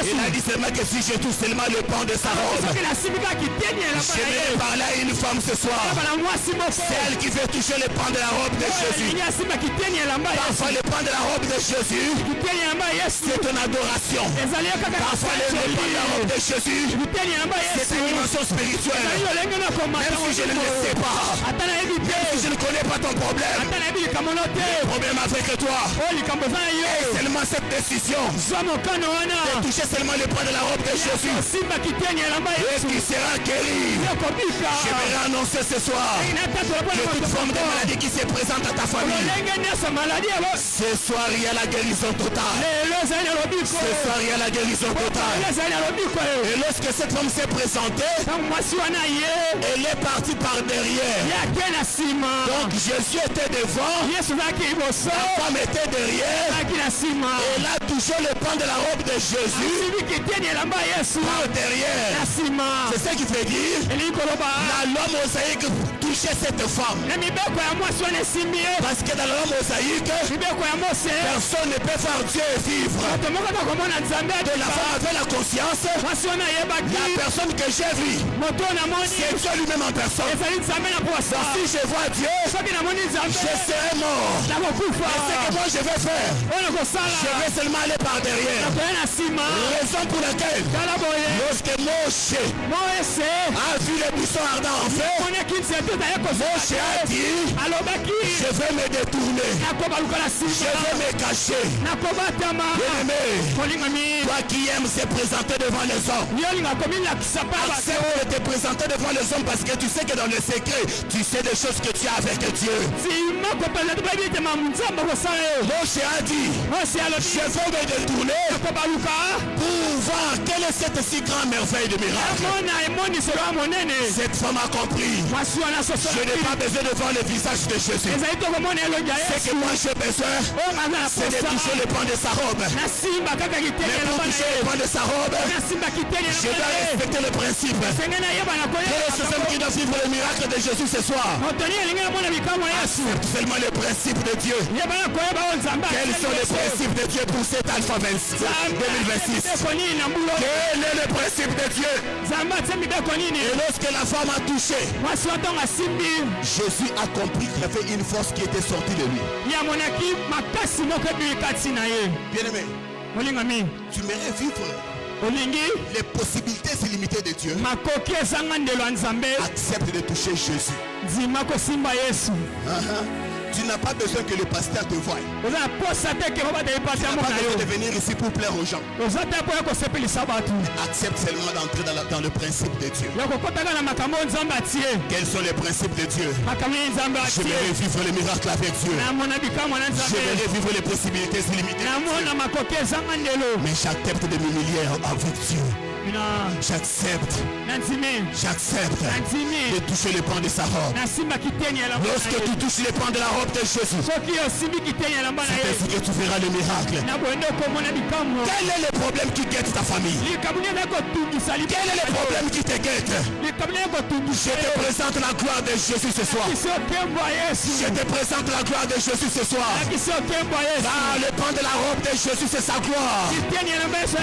Il a dit seulement que si je touche seulement le pan de sa robe. J'aimerais parler à une femme ce soir. Celle qui veut toucher le pan de la robe de Jésus. Parfois le pan de la robe de Jésus, c'est une adoration. Parfois le pan de la robe de Jésus, c'est une dimension spirituelle. Mais Même si je ne le sais pas. Même si je ne connais pas ton problème. Le problème avec toi. Et seulement cette décision. De toucher seulement le poids de la robe de Jésus. Et qui sera guéri. J'aimerais annoncer ce soir que toute forme de maladie qui se présente à ta famille. Ce soir il y a la guérison totale. Ce soir il y a la guérison totale. Et lorsque cette femme s'est présentée, elle est partie par derrière. Donc Jésus était devant, la femme était derrière. Elle a touché le pan de la robe de Jésus par derrière. C'est ça qui fait dire la loi mosaïque touchait cette femme. Parce que dans la loi mosaïque, personne ne peut faire Dieu vivre. De la femme avait la conscience, la personne que j'ai vue, c'est Dieu lui-même en personne. Donc si je vois Dieu, je serai mort. Et ce que moi je vais faire, je vais seulement aller par derrière. Raison pour laquelle, lorsque Moshe a vu les buissons ardents en feu, Moshe a dit, je vais me détourner, je vais me cacher. Bien-aimé, toi qui aimes se présenter devant les hommes, accepte de te présenter devant les hommes parce que tu sais que dans le secret, tu sais des choses que tu as avec Dieu. Moshe a dit, je vais me détourner pour voir quelle est cette si grande merveille de miracle. Cette femme a compris. Je n'ai pas besoin de voir le visage de Jésus. Ce que moi j'ai besoin, c'est de toucher le pan de sa robe. Mais pour toucher le pan de sa robe, je dois respecter le principe. Quel est ce homme qui doit vivre le miracle de Jésus ce soir? Accepte seulement le principe de Dieu. Quels sont les principes de Dieu pour cet Alpha 2026? Quel est le principe de Dieu? Et lorsque la femme a touché, Jésus a compris qu'il y avait une force qui était sortie de lui. Bien-aimé, tu mérites vivre les possibilités illimitées de Dieu. Accepte de toucher Jésus. Tu n'as pas besoin que le pasteur te voie. Tu n'as pas besoin de venir ici pour plaire aux gens. Accepte seulement d'entrer dans le principe de Dieu. Quels sont les principes de Dieu? Je vais vivre les miracles avec Dieu. Je vais vivre les possibilités illimitées. Mais j'accepte de m'humilier avec Dieu. J'accepte de toucher le pan de sa robe. Lorsque tu touches le pan de la robe de Jésus, c'est ainsi que tu verras le miracle. Quel est le problème qui guette ta famille? Quel est le problème qui te guette? Je te présente la gloire de Jésus ce soir. Je te présente la gloire de Jésus ce soir. Car le pan de la robe de Jésus, c'est sa gloire.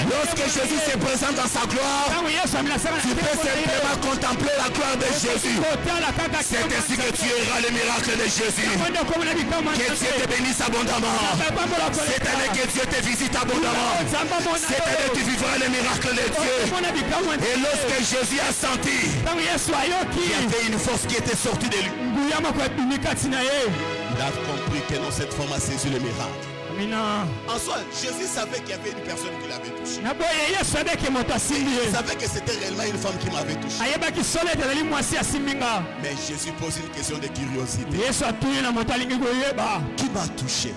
Lorsque Jésus se présente dans sa gloire, tu peux simplement contempler la gloire de Jésus. C'est ainsi que tu auras le miracle de Jésus. Que Dieu te bénisse abondamment. Cette année, que Dieu te visite abondamment. Cette année, tu vivras le miracle de Dieu. Et lorsque Jésus a senti qu'il y avait une force qui était sortie de lui, il a compris que non, cette femme a saisi le miracle. En soi, Jésus savait qu'il y avait une personne qui l'avait touché. Il savait que c'était réellement une femme qui m'avait touché. Mais Jésus pose une question de curiosité. Qui m'a touché?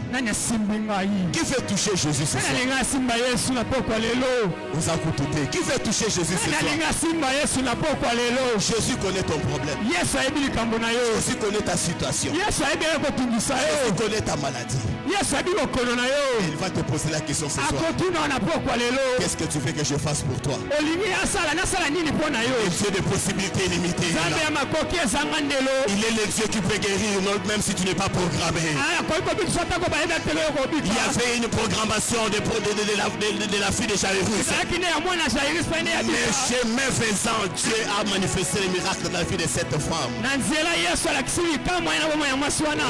Qui veut toucher Jésus ce soir? Vous écoutez. Qui veut toucher Jésus ce soir? Jésus connaît ton problème. Jésus connaît ta situation. Jésus connaît ta maladie. Il va te poser la question ce soir. Qu'est-ce que tu veux que je fasse pour toi? Et Dieu de possibilités illimitées. Il est le Dieu qui peut guérir même si tu n'es pas programmé. Il y avait une programmation de la fille de Jairus. Mais chemin faisant, Dieu a manifesté les miracles dans la vie de cette femme.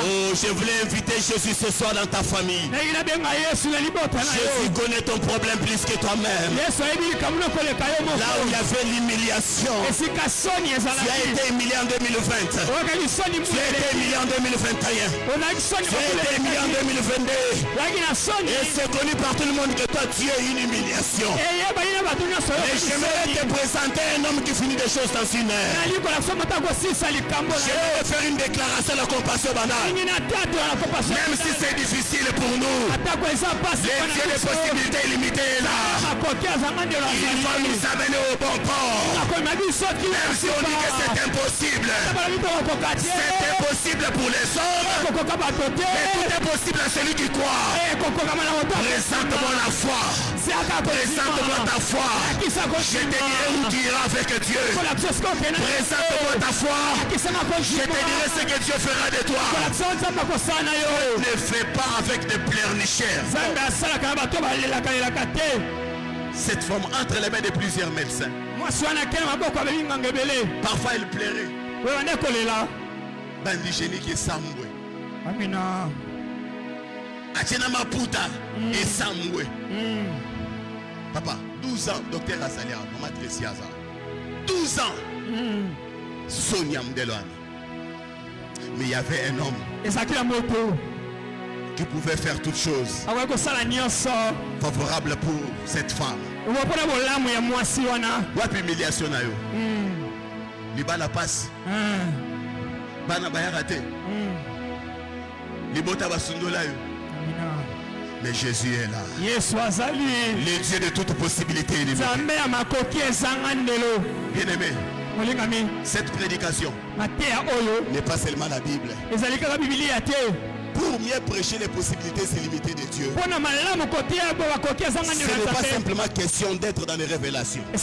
Oh, je voulais inviter Jésus ce soir dans dans ta famille. Jésus connaît ton problème plus que toi-même. Là où il y avait l'humiliation, tu as été humilié en 2020. Tu as été humilié en 2021. Tu as été humilié en 2022. Et c'est connu par tout le monde que toi tu es une humiliation. Et j'aimerais te présenter un homme qui finit des choses dans une heure. J'aimerais faire une déclaration à la compassion banale. Même si c'est difficile pour nous, les dieux de possibilités illimitées là. Il va nous amener au bon port. Même si on dit que c'est impossible. C'est impossible pour les hommes. Mais tout est possible à celui qui croit. Présente-moi la foi. Présente-moi ta foi. Je te dirai où tu iras avec Dieu. Présente-moi ta foi. Je te dirai ce que Dieu fera de toi. Ne fais pas avec des pleurnicheurs. Cette femme entre les mains de plusieurs médecins. Parfois elle plairait. Bandigénique et Samoué. Achena Maputa et Samoué. Papa, 12 ans, docteur Azalia, maman Tresiaza. 12 ans. Sonia Mdeloane. Mais il y avait un homme qui pouvait faire toutes choses favorable pour cette femme. Wapi humiliation na yo. Liba la passe. Bana bayarate. Libota basundola yo. Mais Jésus est là. Le Dieu de toute possibilité. Bien-aimé, cette prédication n'est pas seulement la Bible. Pour mieux prêcher les possibilités illimitées de Dieu, ce n'est pas simplement question d'être dans les révélations, mais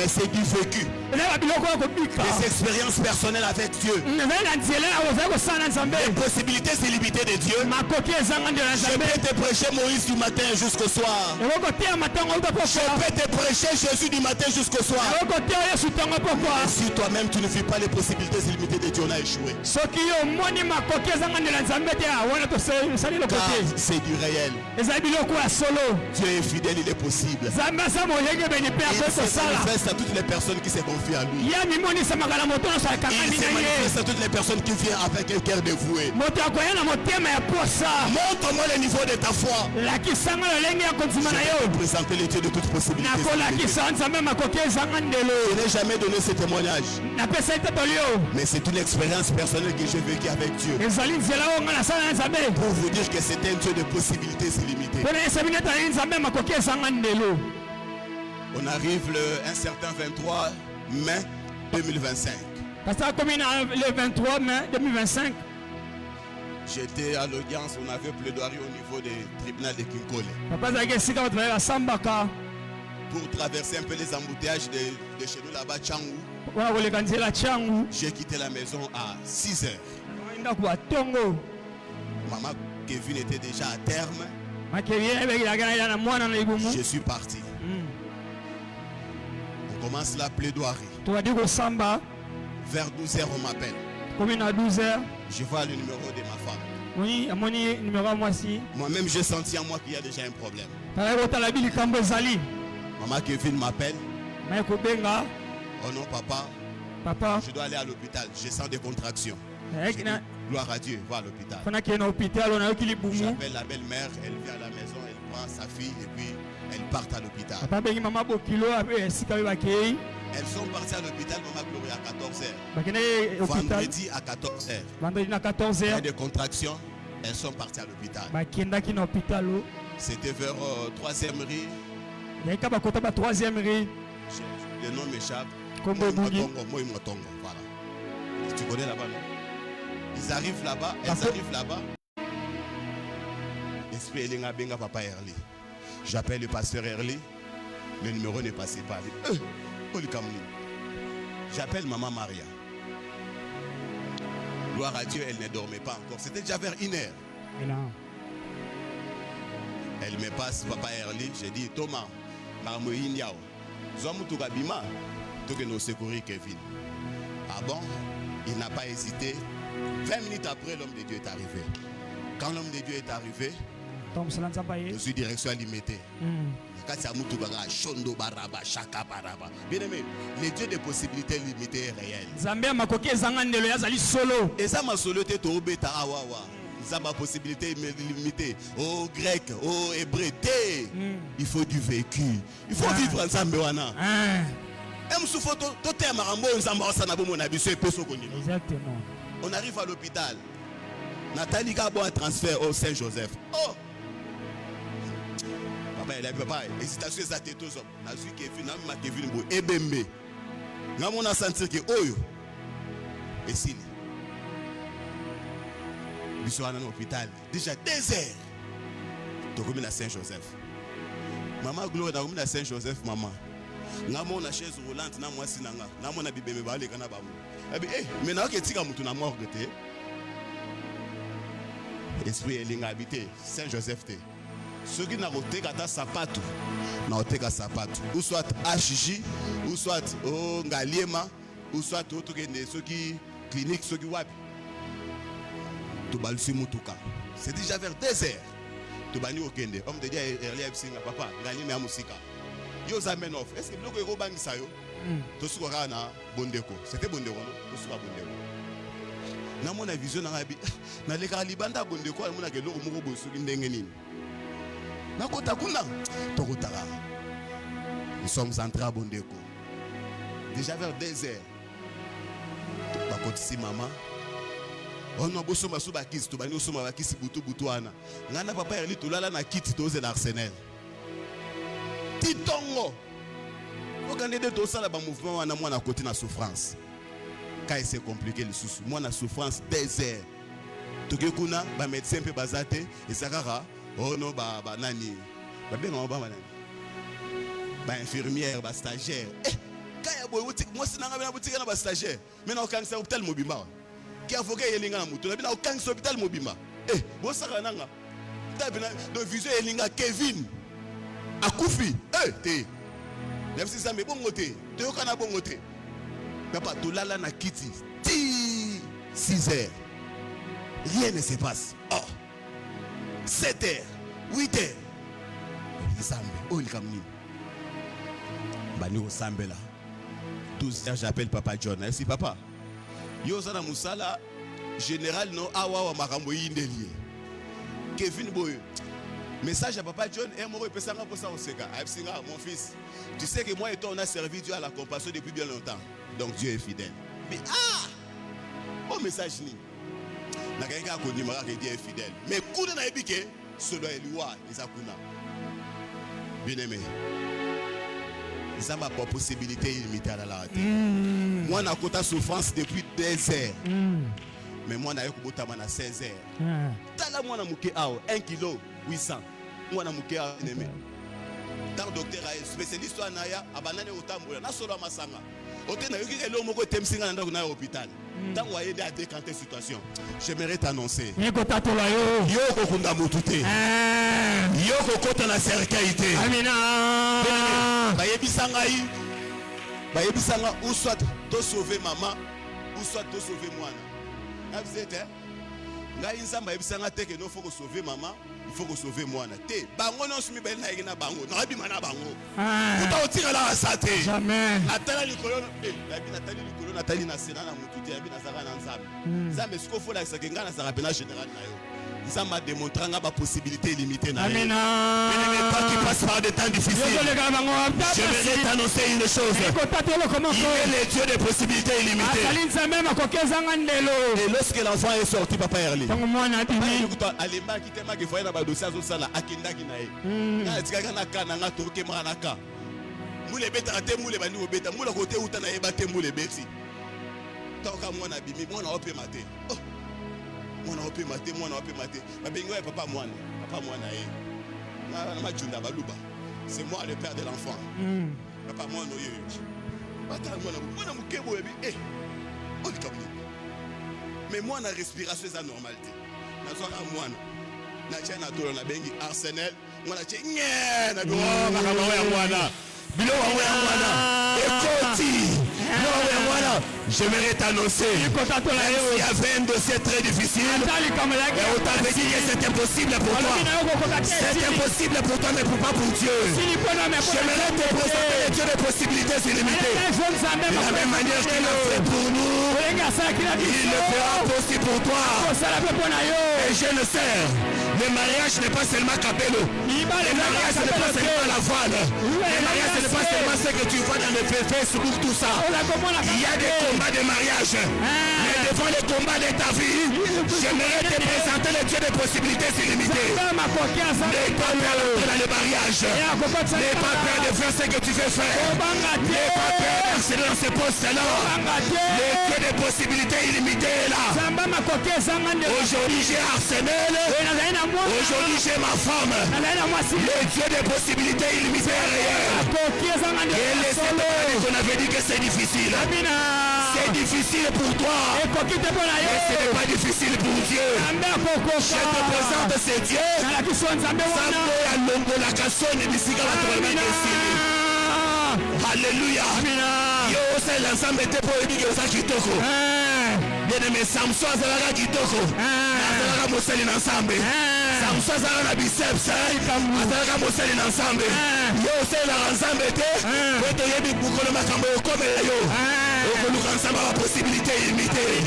c'est du vécu, des expériences personnelles avec Dieu, les possibilités illimitées de Dieu. Je peux te prêcher Moïse du matin jusqu'au soir. Je peux te prêcher Jésus du matin jusqu'au soir. Et si toi-même tu ne vis pas les possibilités illimitées de Dieu, on a échoué. Car c'est du réel. Dieu est fidèle, il est possible. Il se manifeste à toutes les personnes qui se confient à lui. Il se manifeste à toutes les personnes qui viennent avec un cœur dévoué. Montre-moi le niveau de ta foi. Je vais te présenter les dieux de toutes possibilités. Je n'ai jamais donné ce témoignage, mais c'est une expérience personnelle que j'ai vécue avec Dieu, pour vous dire que c'est un Dieu de possibilités illimitées. On arrive un certain 23 mai 2025. Le 23 mai 2025. J'étais à l'audience, on avait plaidoirie au niveau du tribunal de Kinkole pour traverser un peu les embouteillages de chez nous là-bas, Tchangou. J'ai quitté la maison à 6 heures. Maman Kevin était déjà à terme. Je suis parti. On commence la plaidoirie. Vers 12 heures on m'appelle. Je vois le numéro de ma femme. Moi-même j'ai senti en moi qu'il y a déjà un problème. Maman Kevin m'appelle. Oh non papa, je dois aller à l'hôpital. Je sens des contractions. Gloire à Dieu, va à l'hôpital. J'appelle la belle-mère, elle vient à la maison, elle prend sa fille et puis elle part à l'hôpital. Elles sont parties à l'hôpital, maman Gloria, à 14h. Vendredi à 14h. Il y a des contractions, elles sont parties à l'hôpital. C'était vers 3e rue. Le nom m'échappe. Voilà. Tu connais là-bas, non? Ils arrivent là-bas, Esprit Elinga Benga Papa Erli. J'appelle le pasteur Erli. Le numéro n'est passé pas. J'appelle maman Maria. Gloire à Dieu, elle ne dormait pas encore. C'était déjà vers 1h. Elle me passe Papa Erli. J'ai dit Thomas, Marmoï Niao. Zomutuka Bima. Tout que nous secourir Kevin. Ah bon? Il n'a pas hésité. 20 minutes après, l'homme de Dieu est arrivé. Quand l'homme de Dieu est arrivé, Tom Salan Zabaye. je suis direction limitée. Quand c'est Shondo Baraba, Shaka Baraba. Bien aimé, les dieux des possibilités limitées est réel. Zambia makoki ezangandelo yazali solo. Et ça m'a soloté to beta awawa. Ça ma possibilité limitée. Oh grec, oh hébreu, il faut du vécu. Il faut vivre ensemble wana. Exactement. On arrive à l'hôpital. Nathalie Gabo a transfert au Saint-Joseph. Oh! Papa, il a papa. Hésitation, ça t'est tous. La suite qui est finie, ma Kevin Bo, Ebembe. Nous avons senti que Oyo. Et si. Nous sommes à l'hôpital. Déjà 2 heures. Tu es à Saint-Joseph. Maman Gloire, tu es à Saint-Joseph, maman. Nous avons une chaise roulante, nous avons une bibé, nous avons une mais nous avons une mort. Esprit est habité Saint-Joseph. Ceux qui n'ont pas de sapato, n'ont pas de sapato. Ou soit HJ, ou soit Ngaliema, ou soit autre ceux qui clinique, ceux qui wapi. C'est déjà vers 2 heures. Tu vas au Kende. Homme de Dieu, papa, Ngaliema Musika. Yo Zamenov. Est-ce que vous avez un ça? Tu seras na Bondeko. C'était Bondeko, non? Tu seras Bondeko. Na mona vision na ngabi na leka libanda Bondeko mona ke loko moko bosuki ndenge nini na kota kuna tokotaka. Nous sommes entrés à Bondeko déjà vers 2 heures. Bakotisi maman on a bosso maso bakisi to bani osoma bakisi butu butuana ngana papa yali tolala na kiti toze l'Arsenal titongo okandede to sala ba mouvement wana mwana côté na souffrance. Quand c'est compliqué le sous moi la souffrance 2 heures. Tout kuna ba médecin pe bazate et sakara oh non ba nani ba ben on ba nani ba infirmière ba stagiaire quand ya boy moi sinanga na boutique na ba stagiaire mais na aucun hôpital mobimba qui avocat yelinga na mutu na bina aucun hôpital mobimba bo saka nanga tabina do vision yelinga Kevin akufi te même si ça me bongote te yokana bongote. Papa, tout là na kiti. 6 heures. Rien ne se passe. Oh. 7 heures. 8 heures. Sambe. Oh, il camine. Bani au sambe là. 12 heures, j'appelle Papa John. Merci, papa. Yo, ça na musala. Général, non, awa, makambo yindelier. Kevin Boy. Message à Papa John. Et moi, je peux pour ça, mon fils. Tu sais que moi et toi, on a servi Dieu à la compassion depuis bien longtemps. Donc Dieu est fidèle. Mais bon message ni. Na quelqu'un qui dit que Dieu est fidèle. Mais kuna na ebike cela est loi izakuna. Bien aimé. Ça m'a pas possibilité illimitée à la terre. Moi na kota souffrance depuis 2 heures. Mais moi na yokobotama na 16 heures. Tala moi na muke ao 1 kg 800. Moi na muke ao aimé. Tant docteur a spécialiste en aya abanane otambola na solo masanga. J'aimerais t'annoncer. Ou soit de sauver maman, ou soit de sauver moi. Vous êtes il faut sauver maman, il faut sauver moi. Bango non sumi bel na igina bango. Na bi mana bango. Uta otira la sate. Jamais. Nathalie Likolo, Nathalie Likolo, Nathalie na sena na mututi ya bi na saka na nzambe. Nzambe siko fola sakenga na saka pena général na yo. Nzambe a démontré nga ba possibilité illimitée na yo. Amen. Mais pas qui passe par des temps difficiles. Je vais t'annoncer une chose. Il est le Dieu des possibilités illimitées. Et lorsque l'enfant est sorti, papa Erli. Alema qui tema qui voyait na ba dossier azosala akindaki na ye. Na tikaka na kana nga toke mara na ka. Mule beta te mule bani obeta mule kote uta na yeba te mule beti. Toka mwana bimi mwana ope mate. Oh. Mwana ope mate mwana ope mate. Ba bengo ya papa mwana ye. Na majunda baluba. C'est moi le père de l'enfant. Papa mwana yo. Bata mwana mukebo yebi on est comme mais moi na respiration c'est normalité. Na soka mwana na chana tolo na bengi Arsenal mwana che nye na do makaba ya mwana bilo wa ya mwana ekoti bilo wa ya mwana J'aimerais t'annoncer, même s'il y avait un dossier très difficile, et on t'avait dit que c'est impossible pour toi. C'est impossible pour toi, mais pas pour Dieu. J'aimerais te présenter les dieux de possibilités illimitées. De la même manière qu'il a fait pour nous, il le fera aussi pour toi. Et je le sais, le mariage n'est pas seulement capello. Le mariage n'est pas seulement la voile. Le mariage n'est pas seulement ce que tu vois dans le Facebook, tout ça. Il y a des combats de mariage. Mais devant les combats de ta vie, j'aimerais te présenter les dieux de possibilités illimitées. N'aie pas peur dans le mariage. N'aie pas peur de faire ce que tu veux faire. N'aie pas peur d'accéder dans ces postes-là. Les dieux de possibilités illimitées là. Aujourd'hui j'ai Arsenal. Aujourd'hui j'ai ma femme. Les dieux de possibilités illimitées réelles. Et laissez pas qu'on avait dit que c'est difficile. C'est difficile pour toi. Mais ce n'est pas difficile pour Dieu. Je te présente ces dieux. Alléluia. Yo c'est l'ensemble était pour dire que ça kitoko. Bien-aimé Samson azalaka kitoko. Azalaka mosali ensemble. Samson azalaka biceps. Azalaka mosali ensemble. Yo c'est l'ensemble était pour te yebi bukolo makambo comme yo. Okoluka ensemble la possibilité illimitée.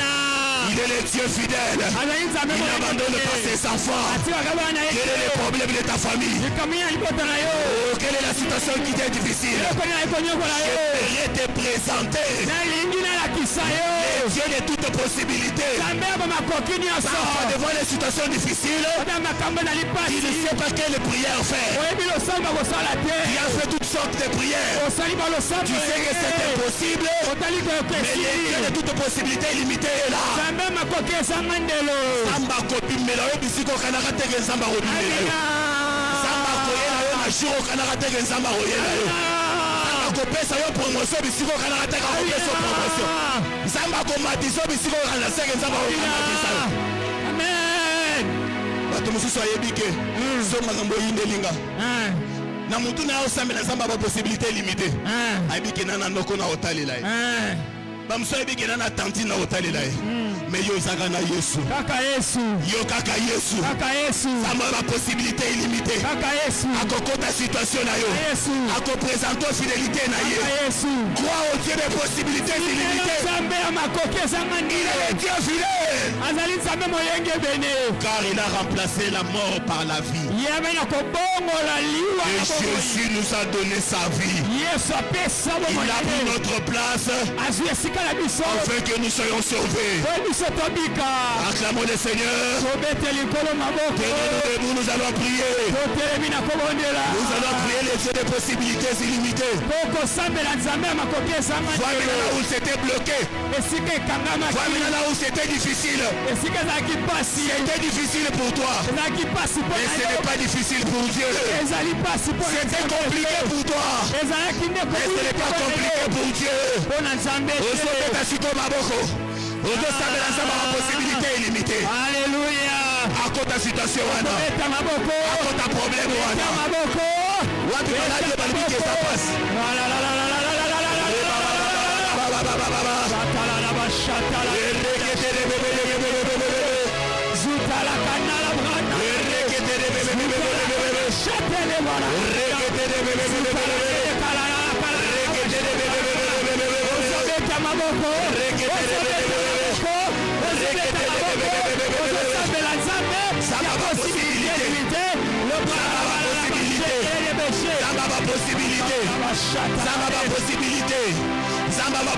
Il est le Dieu fidèle. Il n'abandonne pas ses enfants. Quel est le problème de ta famille? Oh, quelle est la situation qui t'est difficile? Je vais te présenter les dieux de toutes possibilités. Parfois devant les situations difficiles, tu ne sais pas quelle prière faire. Tu as fait toutes sortes de prières. Tu sais que c'est impossible, mais les dieux de toutes possibilités illimitées est là. Samba kopi mela yo bisiko kanaka teke samba kopi mela yo. Samba koyela yo na shiro kanaka teke samba koyela yo. Samba kopesa yo promotion bisiko kanaka teke kopesa promotion. Samba komatiso bisiko kanaka teke samba komatisa yo. Amen. Bato mususu ayebike. So makambo yindelinga. Na mutu na osamba na samba ba possibilité limitée. Ayebike nana ndoko na otalela ye. Bamso ayebike nana tantine na otalela ye. Mais yo zaka na Yesu. Kaka Yesu. Yo kaka Yesu. Kaka Yesu. Ça m'a la possibilité illimitée. Kaka Yesu. Akoko ta situation na yo. Yesu. Ako présenter fidélité na ye. Kaka Yesu. Crois au Dieu des possibilités illimitées. Il est le Dieu fidèle. Azali nzambe moyenge bene. Car il a remplacé la mort par la vie. Et Jésus nous a donné sa vie. Il a pris notre place afin que nous soyons sauvés. Acclamons le Seigneur. Nous allons prier. Nous allons prier les dieux des possibilités illimitées. Vois maintenant là où c'était bloqué. Vois maintenant là où c'était difficile. C'était difficile pour toi. Mais ce n'est pas difficile pour Dieu. C'était compliqué pour toi. Mais ce n'est pas compliqué pour Dieu. Possibilité illimitée. Alléluia. À cause de ta situation, à cause de ta problème,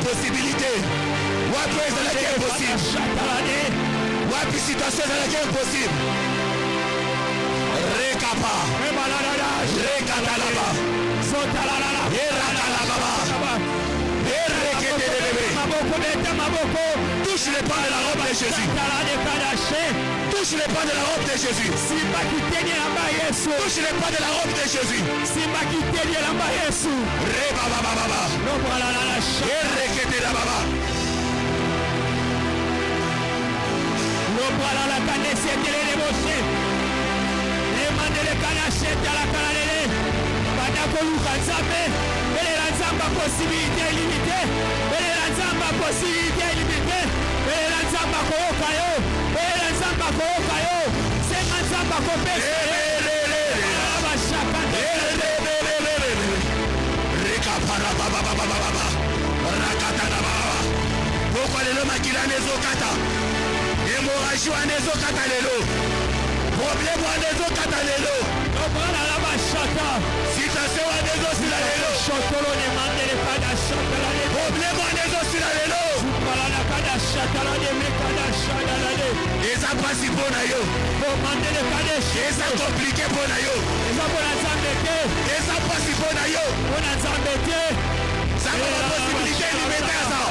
possibilité. Wapi est la guerre possible. Wapi situation dans la guerre possible. Rekapa. Rekatalaba. Touche les pas de la robe de Jésus. Touche les pas de la robe de Jésus. Touche les pas de la robe de Jésus. Reba baba baba. Rekete la baba. Possibilité illimitée. possibilité illimitée. Et la Nzamba Kokayo. Et la Nzamba Kokayo. C'est la Nzamba Kopesa. Pourquoi les lots maquillent les okata? Hémorragie à les okata les lots. Problème à les okata les lots. Citation à des os sur la lélo. Problème à des os sur la lélo. Et ça passe pour nayo. Et ça compliqué pour nayo. Et ça passe pour nayo. Ça va la possibilité de mettre à ça.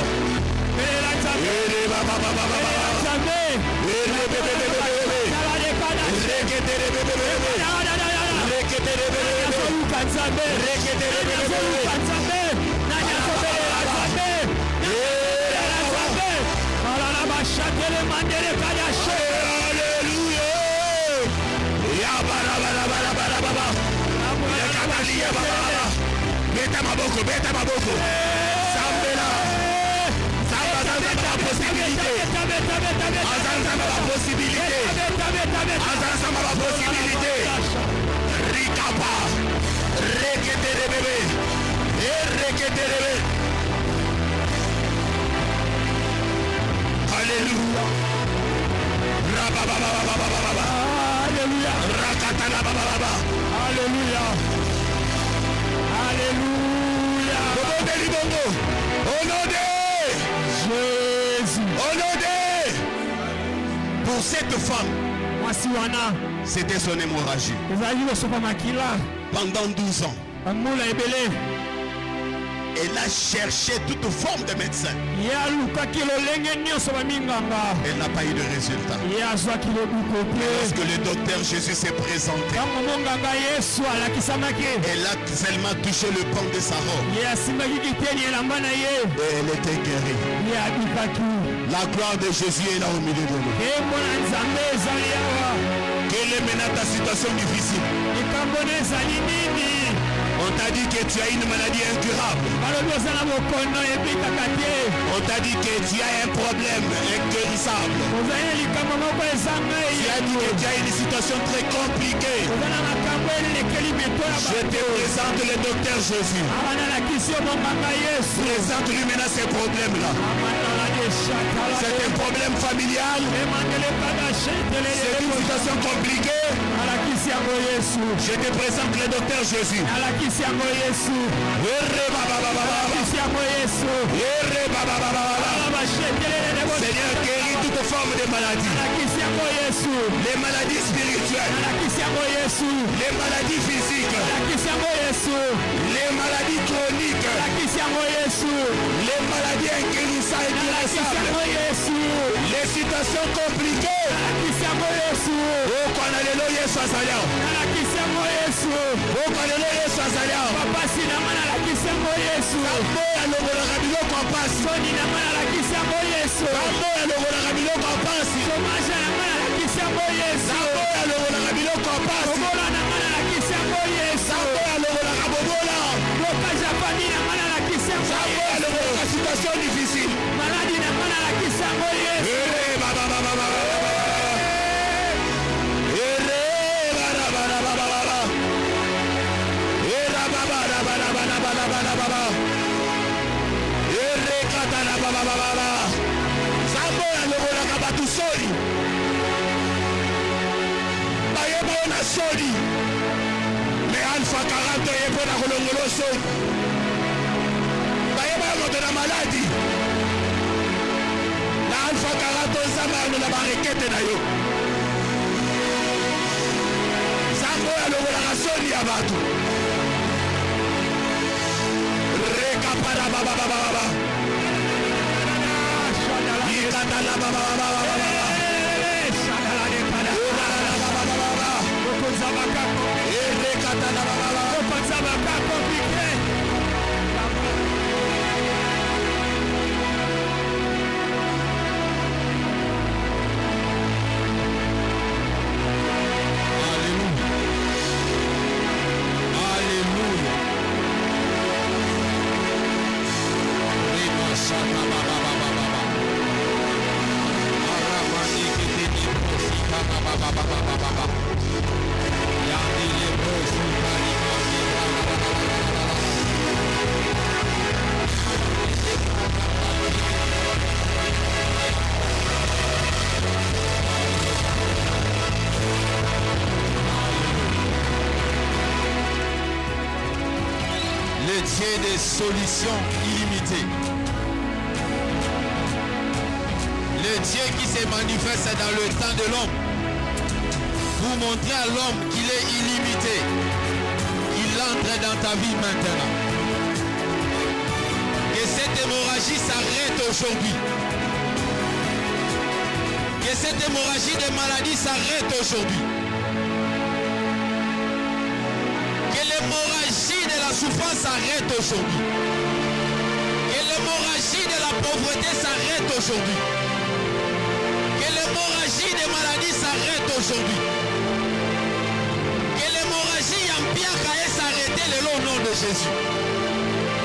Beta maboko. Sambela. Samba la possibilité. Azan la possibilité. Azan la possibilité. Rikapa. Rekete de bébé. Et rekete de bébé. Alléluia. Rabababababababa. Alléluia. Rakatana bababa. Alléluia. Alléluia. Au nom de Jésus. Au nom de. Pour cette femme, c'était son hémorragie. Pendant 12 ans. Elle a cherché toute forme de médecin. Elle n'a pas eu de résultat. Lorsque le docteur Jésus s'est présenté, elle a seulement touché le pan de sa robe. Et elle était guérie. La gloire de Jésus est là au milieu de nous. Quelle est maintenant ta situation difficile? On t'a dit que tu as une maladie incurable. On t'a dit que tu as un problème inguérissable. Tu as dit que tu as une situation très compliquée. Je te présente le docteur Jésus. Présente-lui maintenant ces problèmes-là. C'est un problème familial. C'est une situation compliquée. Je te présente le docteur Jésus. Seigneur, guéris toute forme de maladie. Les maladies spirituelles. Les maladies physiques. Les maladies chroniques. Les maladies inguérissables. Les situations compliquées. Oh, quand alléluia, Yesu azalia. Oh, quand alléluia, Yesu azalia. Sambo ya longolaka biloko ya pasi. Sambo ya longolaka biloko ya pasi. Sambo ya longolaka biloko ya pasi. Sambo ya longolaka bobola. Sambo ya longolaka situation difficile. Sambo ya longolaka batu soli. Bayeba ona soli. Mais Alpha 40 yepona kolongolo soli. Bayeba moto na maladi. Na Alpha 40 nzamba na barekete na yo. Sambo ya longolaka soli ya batu. Reka para baba baba baba. Ikata la baba baba baba. Shadala de para. Baba baba. Okozabaka. Rekata la baba baba. Okozabaka compliqué. Alléluia. Alléluia. Rima shaka baba baba. Le Dieu des solutions illimitées. Le Dieu qui se manifeste dans le temps de l'homme pour montrer à l'homme qu'il est illimité. Il entre dans ta vie maintenant. Que cette hémorragie s'arrête aujourd'hui. Que cette hémorragie de maladie s'arrête aujourd'hui. Que l'hémorragie de la souffrance s'arrête aujourd'hui. Que l'hémorragie de la pauvreté s'arrête aujourd'hui. Que l'hémorragie des maladies s'arrête aujourd'hui. Que l'hémorragie Yampiakae s'arrête au nom de Jésus.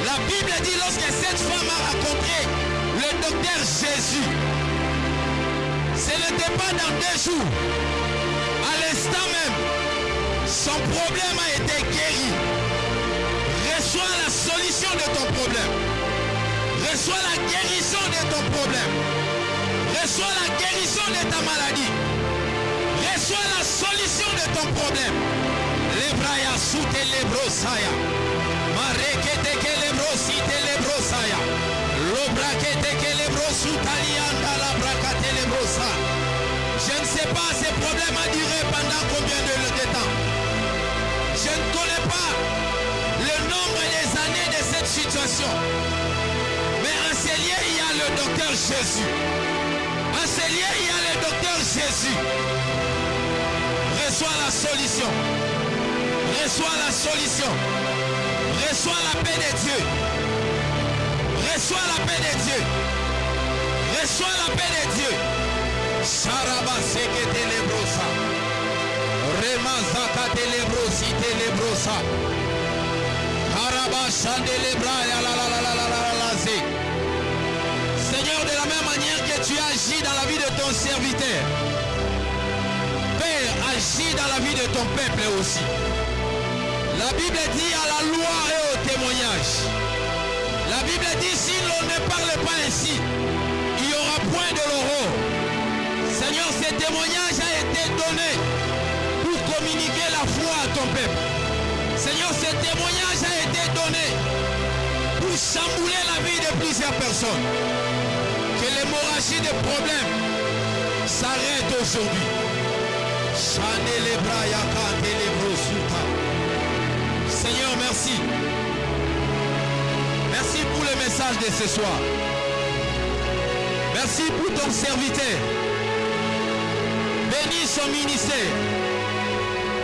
La Bible dit lorsque cette femme a rencontré le docteur Jésus, ce n'était pas dans 2 jours. À l'instant même, son problème a été guéri. Reçois la solution de ton problème. Reçois la guérison de ton problème. Reçois la guérison de ta maladie. Reçois la solution de ton problème. Lebraya soute lebrosaya. Marekete ke lebrosite lebrosaya. Lobrakete ke lebrosutalianda la brakate lebrosa. Je ne sais pas ce problème a duré pendant combien de temps. Je ne connais pas le nombre des années de cette situation. Mais en ce lieu, il y a le docteur Jésus. En ce lieu, il y a le docteur Jésus. Reçois la solution. Reçois la solution. Reçois la paix de Dieu. Reçois la paix de Dieu. Reçois la paix de Dieu. Sharaba seke telebrosa. Remazaka telebrosi telebrosa. Haraba chandelebra la la la la la la la. Seigneur, de la même manière que tu agis dans la vie de ton serviteur, Père, agis dans la vie de ton peuple aussi. La Bible dit à la loi et au témoignage. La Bible dit si l'on ne parle pas ainsi, il n'y aura point de l'aurore. Seigneur, ce témoignage a été donné pour communiquer la foi à ton peuple. Seigneur, ce témoignage a été donné pour chambouler la vie de plusieurs personnes. Que l'hémorragie des problèmes s'arrête aujourd'hui. Seigneur, merci. Merci pour le message de ce soir. Merci pour ton serviteur. Bénis son ministère.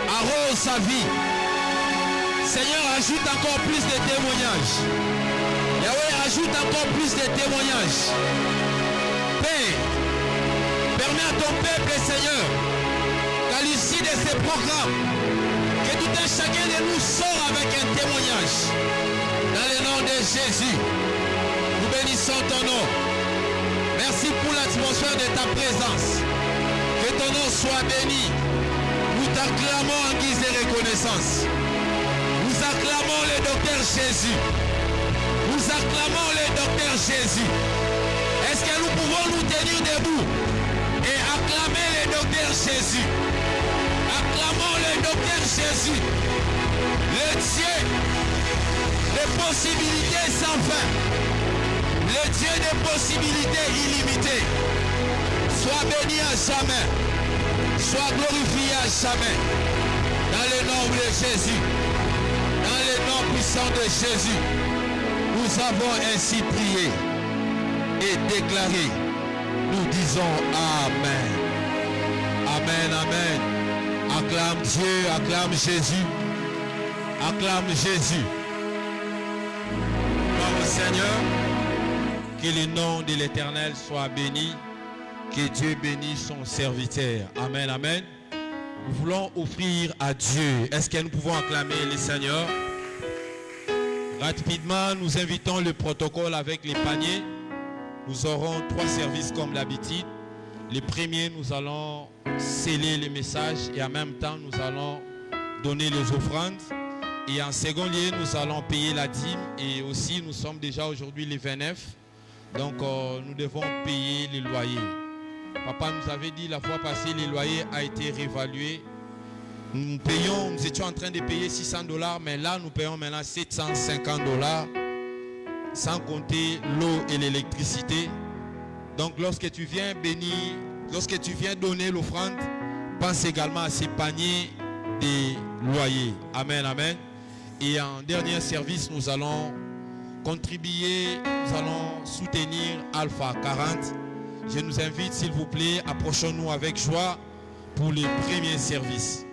Arrose sa vie. Seigneur, ajoute encore plus de témoignages. Yahweh, ajoute encore plus de témoignages. Père, permets à ton peuple, Seigneur, qu'à l'issue de ces programmes, que tout un chacun de nous sort avec un témoignage. Dans le nom de Jésus, nous bénissons ton nom. Merci pour l'atmosphère de ta présence. Que ton nom soit béni. Nous t'acclamons en guise de reconnaissance. Nous acclamons le docteur Jésus. Nous acclamons le docteur Jésus. Est-ce que nous pouvons nous tenir debout et acclamer le docteur Jésus? Acclamons le docteur Jésus. Le Dieu des possibilités sans fin. Le Dieu des possibilités illimitées. Sois béni à jamais. Sois glorifié à jamais. Dans le nom de Jésus. Dans le nom puissant de Jésus. Nous avons ainsi prié et déclaré. Nous disons Amen. Amen, Amen. Acclame Dieu, acclame Jésus. Acclame Jésus. Gloire au Seigneur. Que le nom de l'Éternel soit béni. Que Dieu bénisse son serviteur. Amen, Amen. Nous voulons offrir à Dieu. Est-ce que nous pouvons acclamer le Seigneur? Rapidement, nous invitons le protocole avec les paniers. Nous aurons 3 services comme d'habitude. Les premiers, nous allons sceller les messages et en même temps, nous allons donner les offrandes. Et en second lieu, nous allons payer la dîme. Et aussi, nous sommes déjà aujourd'hui les 29. Donc, nous devons payer les loyers. Papa nous avait dit la fois passée, les loyers ont été réévalués. Nous étions en train de payer $600, mais là, nous payons maintenant $750, sans compter l'eau et l'électricité. Donc, lorsque tu viens bénir, lorsque tu viens donner l'offrande, pense également à ces paniers des loyers. Amen, amen. Et en dernier service, nous allons contribuer, nous allons soutenir Alpha 40. Je nous invite, s'il vous plaît, approchons-nous avec joie pour les premiers services.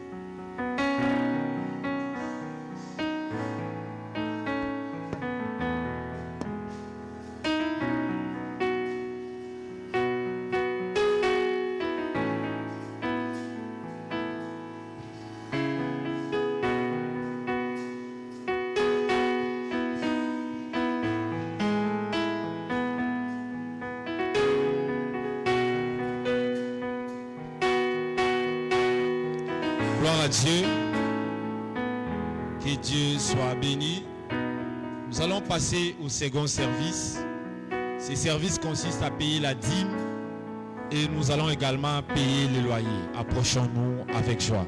Dieu, que Dieu soit béni. Nous allons passer au second service. Ce service consiste à payer la dîme et nous allons également payer les loyers. Approchons-nous avec joie.